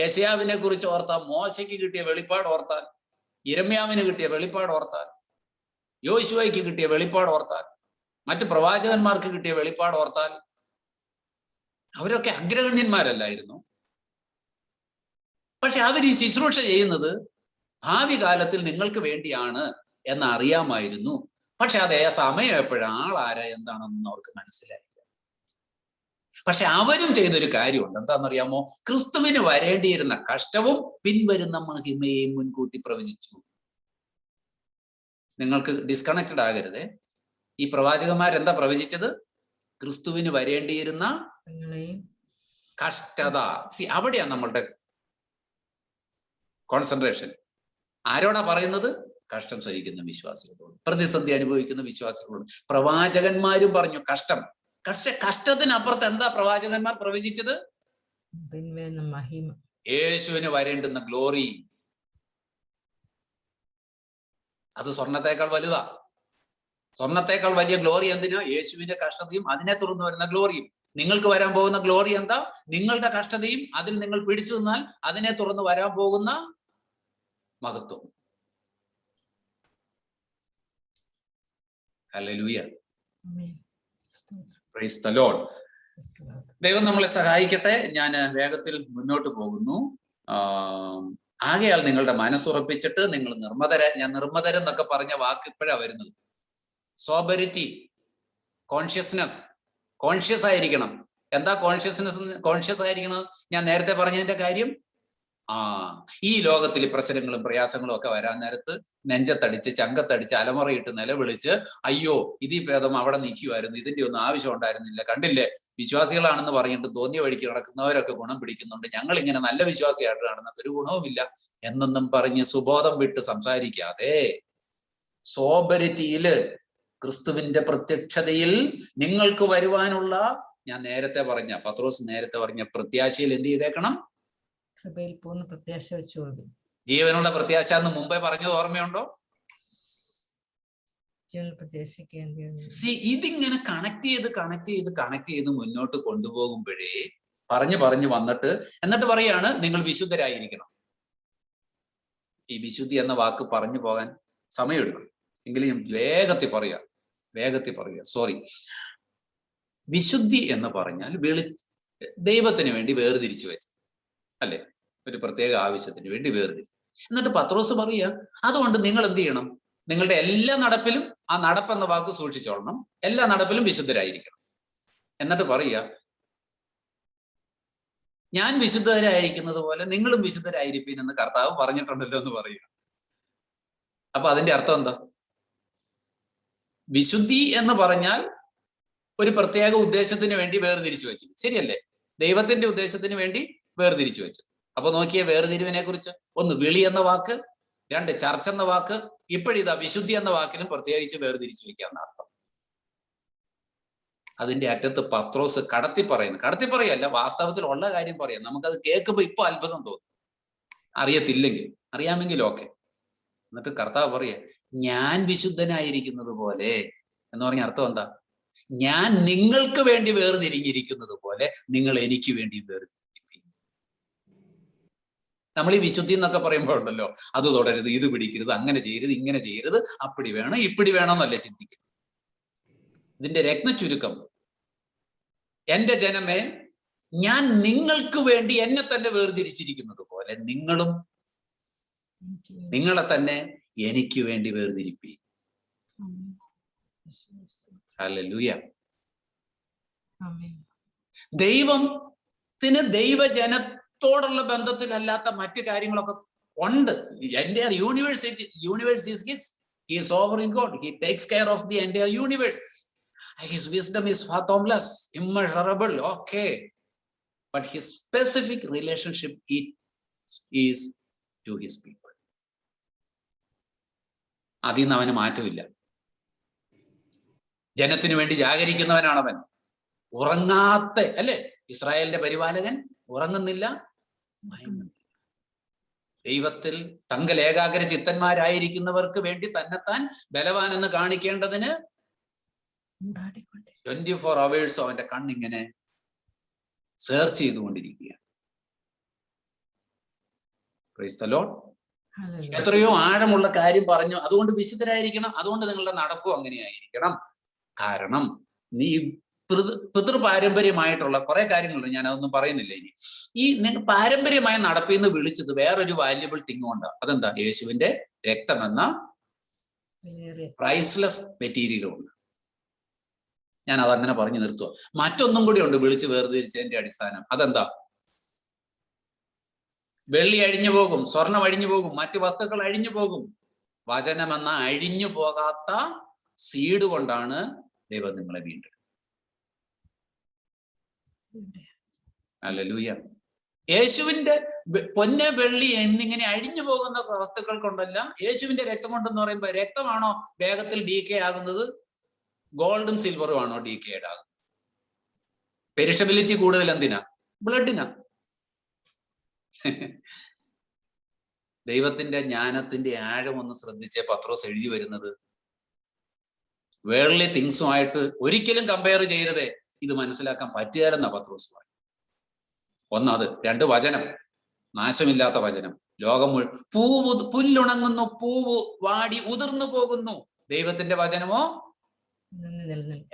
യെശയ്യാവിനെ കുറിച്ച് ഓർത്താൽ, മോശയ്ക്ക് കിട്ടിയ വെളിപ്പാട് ഓർത്താൽ, യിരെമ്യാവിന് കിട്ടിയ വെളിപ്പാട് ഓർത്താൽ, യോശുവയ്ക്ക് കിട്ടിയ വെളിപ്പാട് ഓർത്താൽ, മറ്റു പ്രവാചകന്മാർക്ക് കിട്ടിയ വെളിപ്പാട് ഓർത്താൽ, അവരൊക്കെ അഗ്രഗണ്യന്മാരല്ലായിരുന്നു. പക്ഷെ അവർ ഈ ശുശ്രൂഷ ചെയ്യുന്നത് ഭാവി കാലത്തിൽ നിങ്ങൾക്ക് വേണ്ടിയാണ് എന്ന് അറിയാമായിരുന്നു. പക്ഷെ അതേ സമയം എപ്പോഴാണ് ആളാര എന്താണെന്ന് അവർക്ക് മനസ്സിലായില്ല. പക്ഷെ അവരും ചെയ്തൊരു കാര്യമുണ്ട്. എന്താണെന്നറിയാമോ? ക്രിസ്തുവിന് വരേണ്ടിയിരുന്ന കഷ്ടവും പിൻവരുന്ന മഹിമയെയും മുൻകൂട്ടി പ്രവചിച്ചു. നിങ്ങൾക്ക് ഡിസ്കണക്റ്റഡ് ആകരുതേ. ഈ പ്രവാചകന്മാരെന്താ പ്രവചിച്ചത്? ക്രിസ്തുവിന് വരേണ്ടിയിരുന്ന കഷ്ടത. അവിടെയാണ് നമ്മളുടെ കോൺസെൻട്രേഷൻ. ആരോടാ പറയുന്നത്? കഷ്ടം സഹിക്കുന്ന വിശ്വാസികളോട്, പ്രതിസന്ധി അനുഭവിക്കുന്ന വിശ്വാസികളോട്. പ്രവാചകന്മാരും പറഞ്ഞു കഷ്ടം. കഷ്ടത്തിനപ്പുറത്ത് എന്താ പ്രവാചകന്മാർ പ്രവചിച്ചത്? യേശുവിന് വരേണ്ടുന്ന ഗ്ലോറി. അത് സ്വർണത്തേക്കാൾ വലുതാ. സ്വർണത്തേക്കാൾ വലിയ ഗ്ലോറി എന്തിനാ? യേശുവിന്റെ കഷ്ടതയും അതിനെ തുടർന്ന് വരുന്ന ഗ്ലോറിയും. നിങ്ങൾക്ക് വരാൻ പോകുന്ന ഗ്ലോറി എന്താ? നിങ്ങളുടെ കഷ്ടതയും അതിൽ നിങ്ങൾ പിടിച്ചു നിന്നാൽ അതിനെ തുടർന്ന് വരാൻ പോകുന്ന മഹത്വം. ഹല്ലേലൂയ. Price the Lord. ദൈവം നമ്മളെ സഹായിക്കട്ടെ. ഞാൻ വേഗത്തിൽ മുന്നോട്ട് പോകുന്നു. ആകയാൽ നിങ്ങളുടെ മനസ്സുറപ്പിച്ചിട്ട് നിങ്ങൾ ഞാൻ നിർമ്മതരെന്നൊക്കെ പറഞ്ഞ വാക്ക് ഇപ്പോഴാ വരുന്നത്. സോബറിറ്റി, കോൺഷ്യസ്നെസ്, കോൺഷ്യസ് ആയിരിക്കണം. എന്താ കോൺഷ്യസ് ആയിരിക്കണം? ഞാൻ നേരത്തെ പറഞ്ഞതിന്റെ കാര്യം, ഈ ലോകത്തിൽ പ്രശ്നങ്ങളും പ്രയാസങ്ങളും ഒക്കെ വരാൻ നേരത്ത് നെഞ്ചത്തടിച്ച് ചങ്കത്തടിച്ച് അലമുറയിട്ട് നിലവിളിച്ച് അയ്യോ ഇതീ ഭേദം അവിടെ നിൽക്കുമായിരുന്നു, ഇതിന്റെ ഒന്നും ആവശ്യം ഉണ്ടായിരുന്നില്ല, കണ്ടില്ലേ വിശ്വാസികളാണെന്ന് പറഞ്ഞിട്ട് തോന്നിയ വഴിക്ക് നടക്കുന്നവരൊക്കെ ഗുണം പിടിക്കുന്നുണ്ട്, ഞങ്ങൾ ഇങ്ങനെ നല്ല വിശ്വാസിയായിട്ട് നടന്നിട്ട് ഒരു ഗുണവുമില്ല എന്നൊന്നും പറഞ്ഞ് സുബോധം വിട്ട് സംസാരിക്കാതെ സോബരിറ്റിയില് ക്രിസ്തുവിന്റെ പ്രത്യക്ഷതയിൽ നിങ്ങൾക്ക് വരുവാനുള്ള, ഞാൻ നേരത്തെ പറഞ്ഞ പത്രോസ് നേരത്തെ പറഞ്ഞ പ്രത്യാശയിൽ എന്ത് ചെയ്തേക്കണം? കൃപയിൽ പൂർണ്ണ പ്രത്യാശ വെച്ചുകൊള്ളു. ജീവനുള്ള പ്രത്യാശ എന്ന് മുമ്പേ പറഞ്ഞത് ഓർമ്മയുണ്ടോ? ഇതിങ്ങനെ കണക്ട് ചെയ്ത് മുന്നോട്ട് കൊണ്ടുപോകുമ്പോഴേ പറഞ്ഞു വന്നിട്ട് എന്നിട്ട് പറയാണ് നിങ്ങൾ വിശുദ്ധരായിരിക്കണം. ഈ വിശുദ്ധി എന്ന വാക്ക് പറഞ്ഞു പോകാൻ സമയമെടുക്കും. എങ്കിലും ഞാൻ വേഗത്തിൽ പറയുക. സോറി. വിശുദ്ധി എന്ന് പറഞ്ഞാൽ ദൈവത്തിന് വേണ്ടി വേർതിരിച്ചു വെച്ചു, അല്ലെ? ഒരു പ്രത്യേക ആവശ്യത്തിന് വേണ്ടി വേർതിരിച്ചു. എന്നിട്ട് പത്രോസ് പറയുക, അതുകൊണ്ട് നിങ്ങൾ എന്ത് ചെയ്യണം? നിങ്ങളുടെ എല്ലാ നടപ്പിലും ആ നടപ്പെന്ന വാക്ക് സൂക്ഷിച്ചോളണം, എല്ലാ നടപ്പിലും വിശുദ്ധരായിരിക്കണം. എന്നിട്ട് പറയുക, ഞാൻ വിശുദ്ധരായിരിക്കുന്നത് പോലെ നിങ്ങളും വിശുദ്ധരായിരിക്കും എന്ന് കർത്താവ് പറഞ്ഞിട്ടുണ്ടല്ലോ എന്ന് പറയുക. അപ്പൊ അതിന്റെ അർത്ഥം എന്താ? വിശുദ്ധി എന്ന് പറഞ്ഞാൽ ഒരു പ്രത്യേക ഉദ്ദേശത്തിന് വേണ്ടി വേർതിരിച്ചു വെച്ചു, ശരിയല്ലേ? ദൈവത്തിന്റെ ഉദ്ദേശത്തിന് വേണ്ടി വേർതിരിച്ചു വെച്ചു. അപ്പൊ നോക്കിയ വേർതിരിവിനെ കുറിച്ച്, ഒന്ന് വിളി എന്ന വാക്ക്, രണ്ട് ചർച്ച എന്ന വാക്ക്, ഇപ്പോഴിതാ വിശുദ്ധി എന്ന വാക്കിനും പ്രത്യേകിച്ച് വേർതിരിച്ചു വെക്കാന്ന അർത്ഥം. അതിന്റെ അറ്റത്ത് പത്രോസ് കടത്തി പറയല്ല, വാസ്തവത്തിൽ ഉള്ള കാര്യം പറയാം. നമുക്കത് കേൾക്കുമ്പോ ഇപ്പൊ അത്ഭുതം തോന്നും, അറിയത്തില്ലെങ്കിൽ. അറിയാമെങ്കിൽ ഓക്കെ. എന്നിട്ട് കർത്താവ് പറയാ, ഞാൻ വിശുദ്ധനായിരിക്കുന്നത് പോലെ എന്ന് പറഞ്ഞ അർത്ഥം എന്താ? ഞാൻ നിങ്ങൾക്ക് വേണ്ടി വേർതിരിഞ്ഞിരിക്കുന്നത് പോലെ നിങ്ങൾ എനിക്ക് വേണ്ടി വേർതിരിഞ്ഞിരിക്കും. നമ്മൾ ഈ വിശുദ്ധി എന്നൊക്കെ പറയുമ്പോഴുണ്ടല്ലോ, അത് തുടരുത്, ഇത് പിടിക്കരുത്, അങ്ങനെ ചെയ്യരുത്, ഇങ്ങനെ ചെയ്യരുത്, അപ്പടി വേണം ഇപ്പിടി വേണം എന്നല്ലേ ചിന്തിക്കും. ഇതിന്റെ രത്ന ചുരുക്കം, എന്റെ ജനമേ, ഞാൻ നിങ്ങൾക്ക് വേണ്ടി എന്നെ തന്നെ വേർതിരിച്ചിരിക്കുന്നത് പോലെ നിങ്ങളും നിങ്ങളെ തന്നെ എനിക്ക് വേണ്ടി വേർതിരിപ്പി. ഹല്ലേലൂയ. ദൈവത്തിന് ദൈവജനത്തോടുള്ള ബന്ധത്തിലല്ലാത്ത മറ്റു കാര്യങ്ങളൊക്കെ ഉണ്ട്. Entire universe is his. He is sovereign God. He takes care of the entire universe. His wisdom is fathomless, immeasurable. Okay, but his specific relationship is to his people. അതിൽ അവന് മാറ്റമില്ല. ജനത്തിനു വേണ്ടി ജാഗരിക്കുന്നവനാണവൻ. ഉറങ്ങാത്ത, അല്ലെ? ഇസ്രായേലിന്റെ പരിപാലകൻ ഉറങ്ങുന്നില്ല, മയങ്ങുന്നില്ല. ദൈവത്തിൽ തങ്കൽ ഏകാഗ്ര ചിത്തന്മാരായിരിക്കുന്നവർക്ക് വേണ്ടി തന്നെത്താൻ ബലവാൻ എന്ന് കാണിക്കേണ്ടതിന് 24 hours അവന്റെ കണ്ണിങ്ങനെ സെർച്ച് ചെയ്തുകൊണ്ടിരിക്കുകയാണ്. Price the Lord. എത്രയോ ആഴമുള്ള കാര്യം പറഞ്ഞു. അതുകൊണ്ട് വിശുദ്ധരായിരിക്കണം, അതുകൊണ്ട് നിങ്ങളുടെ നടപ്പും അങ്ങനെയായിരിക്കണം. കാരണം നീ പിതൃപാരമ്പര്യമായിട്ടുള്ള കുറെ കാര്യങ്ങളുണ്ട്, ഞാൻ അതൊന്നും പറയുന്നില്ല. ഇനി ഈ പാരമ്പര്യമായി നടപ്പിൽ നിന്ന് വിളിച്ചത് വേറൊരു വാല്യുബിൾ തിങ് കൊണ്ടാണ്. അതെന്താ? യേശുവിന്റെ രക്തമെന്ന പ്രൈസ്ലെസ് മെറ്റീരിയലുണ്ട്. ഞാൻ അതങ്ങനെ പറഞ്ഞു നിർത്തുക. മറ്റൊന്നും കൂടി ഉണ്ട് വിളിച്ച് വേർതിരിച്ചതിന്റെ അടിസ്ഥാനം. അതെന്താ? വെള്ളി അഴിഞ്ഞു പോകും, സ്വർണം അഴിഞ്ഞു പോകും, മറ്റു വസ്തുക്കൾ അഴിഞ്ഞു പോകും. വചനമെന്ന അഴിഞ്ഞു പോകാത്ത സീഡ് കൊണ്ടാണ് ദൈവം നിങ്ങളെ വീണ്ടെടുത്തത്. ഹല്ലേലൂയ. യേശുവിന്റെ പൊന്ന് വെള്ളി എന്നിങ്ങനെ അഴിഞ്ഞു പോകുന്ന വസ്തുക്കൾ കൊണ്ടല്ല, യേശുവിന്റെ രക്തം കൊണ്ടെന്ന് പറയുമ്പോൾ രക്തമാണോ വേഗത്തിൽ ഡീകേ ആകുന്നത്? ഗോൾഡും സിൽവറും ആണോ ഡീകേഡ് ആകുന്നത്? പെരിഷബിലിറ്റി കൂടുതൽ എന്തിനാ? ബ്ലഡിനാ. ദൈവത്തിന്റെ ജ്ഞാനത്തിന്റെ ആഴം ഒന്ന് ശ്രദ്ധിച്ചേ പത്രോസ് എഴുതി വരുന്നത്. വേൾഡ്ലി തിങ്സുമായിട്ട് ഒരിക്കലും കമ്പയർ ചെയ്യരുതേ, ഇത് മനസ്സിലാക്കാൻ പറ്റുകയില്ലെന്നാ പത്രോസ് പറയും. ഒന്നത്. രണ്ട്, വചനം, നാശമില്ലാത്ത വചനം. ലോകം പുല്ലുണങ്ങുന്നു, പൂവ് വാടി ഉതിർന്നു പോകുന്നു. ദൈവത്തിന്റെ വചനമോ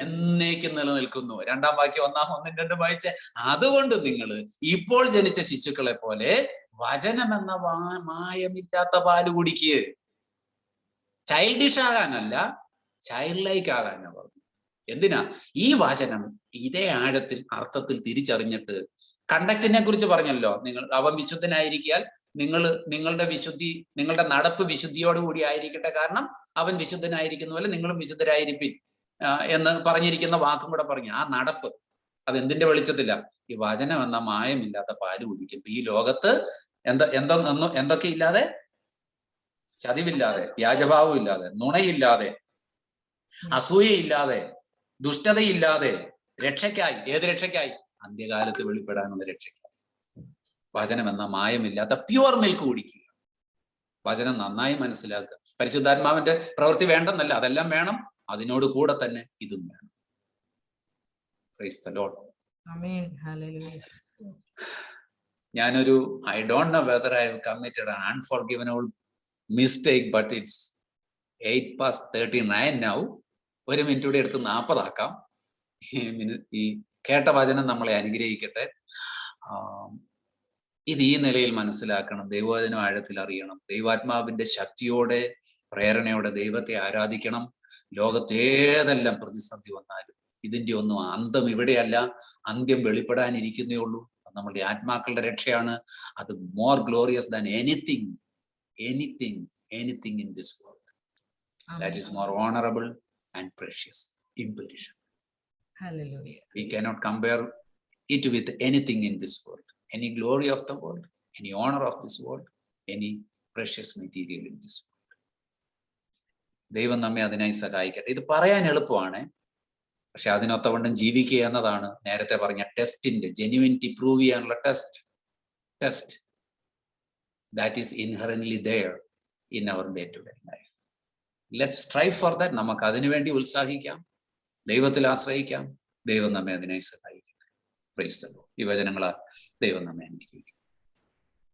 എന്നേക്കും നിലനിൽക്കുന്നു. രണ്ടാം വാക്യം 1-2 വായിച്ച, അതുകൊണ്ട് നിങ്ങൾ ഇപ്പോൾ ജനിച്ച ശിശുക്കളെ പോലെ വചനമെന്ന മായമില്ലാത്ത പാല് കുടിക്കുക. ചൈൽഡിഷ് ആകാനല്ല, ചൈൽഡ് ലൈക്ക് ആകാനാ പറഞ്ഞു. എന്തിനാ? ഈ വചനം ഇതേ ആഴത്തിൽ അർത്ഥത്തിൽ തിരിച്ചറിഞ്ഞിട്ട്, കണ്ടക്റ്റിനെ കുറിച്ച് പറഞ്ഞല്ലോ, അവൻ വിശുദ്ധനായിരിക്കാൻ നിങ്ങളുടെ വിശുദ്ധി, നിങ്ങളുടെ നടപ്പ് വിശുദ്ധിയോടുകൂടി ആയിരിക്കട്ടെ, കാരണം അവൻ വിശുദ്ധനായിരിക്കുന്ന പോലെ നിങ്ങളും വിശുദ്ധരായിരിപ്പിൻ എന്ന് പറഞ്ഞിരിക്കുന്ന വാക്കും കൂടെ പറഞ്ഞു. ആ നടപ്പ് അതെന്തിന്റെ വെളിച്ചത്തില്ല? ഈ വചനം എന്ന മായമില്ലാത്ത പാല് കുടിക്കും. ഈ ലോകത്ത് എന്തൊക്കെ ഇല്ലാതെ? ചതിവില്ലാതെ, വ്യാജഭാവം ഇല്ലാതെ, നുണയില്ലാതെ, അസൂയയില്ലാതെ, ദുഷ്ടതയില്ലാതെ, രക്ഷയ്ക്കായി. ഏത് രക്ഷയ്ക്കായി? അന്ത്യകാലത്ത് വെളിപ്പെടാനുള്ള രക്ഷയ്ക്കായി. വചനം എന്ന മായമില്ലാത്ത പ്യുവർ മിൽക്ക് കുടിക്കുക. വചനം നന്നായി മനസ്സിലാക്കുക. പരിശുദ്ധാത്മാവിന്റെ പ്രവൃത്തി വേണ്ടെന്നല്ല, അതെല്ലാം വേണം. അതിനോട് കൂടെ തന്നെ ഇതും വേണം. Price the lord. ആമേൻ. ഹല്ലേലൂയ. ഞാനൊരു I don't know whether I have committed an unforgivable mistake, but it's 8:39 now. 1 minute കൂടി എടുത്ത് 40 ആക്കാം. ഈ കേട്ട വചനം നമ്മളെ അനുഗ്രഹിക്കട്ടെ. ഇത് ഈ നിലയിൽ മനസ്സിലാക്കണം. ദൈവവചനം ആഴത്തിൽ അറിയണം. ദൈവാത്മാവിന്റെ ശക്തിയോടെ, പ്രേരണയോടെ ദൈവത്തെ ആരാധിക്കണം. ലോകത്തേതെല്ലാം പ്രതിസന്ധി വന്നാലും ഇതിന്റെ ഒന്നും അന്തം ഇവിടെയല്ല, അന്ത്യം വെളിപ്പെടാനിരിക്കുന്നേ ഉള്ളൂ. നമ്മളുടെ ആത്മാക്കളുടെ രക്ഷയാണ്. അത് more glorious than anything in this world. That is more honourable and precious, imperishable. Hallelujah. We cannot compare it with anything in this world. Any glory of the world, any honor of this world, any precious material in this world. ദൈവം നമ്മെ അതിനായി സഹായിക്കട്ടെ. ഇത് പറയാൻ എളുപ്പമാണ്, പക്ഷെ അതിനൊത്തവണ്ണം ജീവിക്കുക എന്നതാണ് നേരത്തെ പറഞ്ഞ ടെസ്റ്റിന്റെ ജെന്യുവിനിറ്റി പ്രൂവ് ചെയ്യാനുള്ള test that is inherently there in our day-to-day life. Let's strive for that. നമുക്ക് അതിനുവേണ്ടി ഉത്സാഹിക്കാം, ദൈവത്തിൽ ആശ്രയിക്കാം. ദൈവം നമ്മെ അതിനായി സഹായിക്കട്ടെ. Price the Lord. ഈ വചനങ്ങളാൽ ദൈവം നമ്മെ അനുഗ്രഹിക്കും.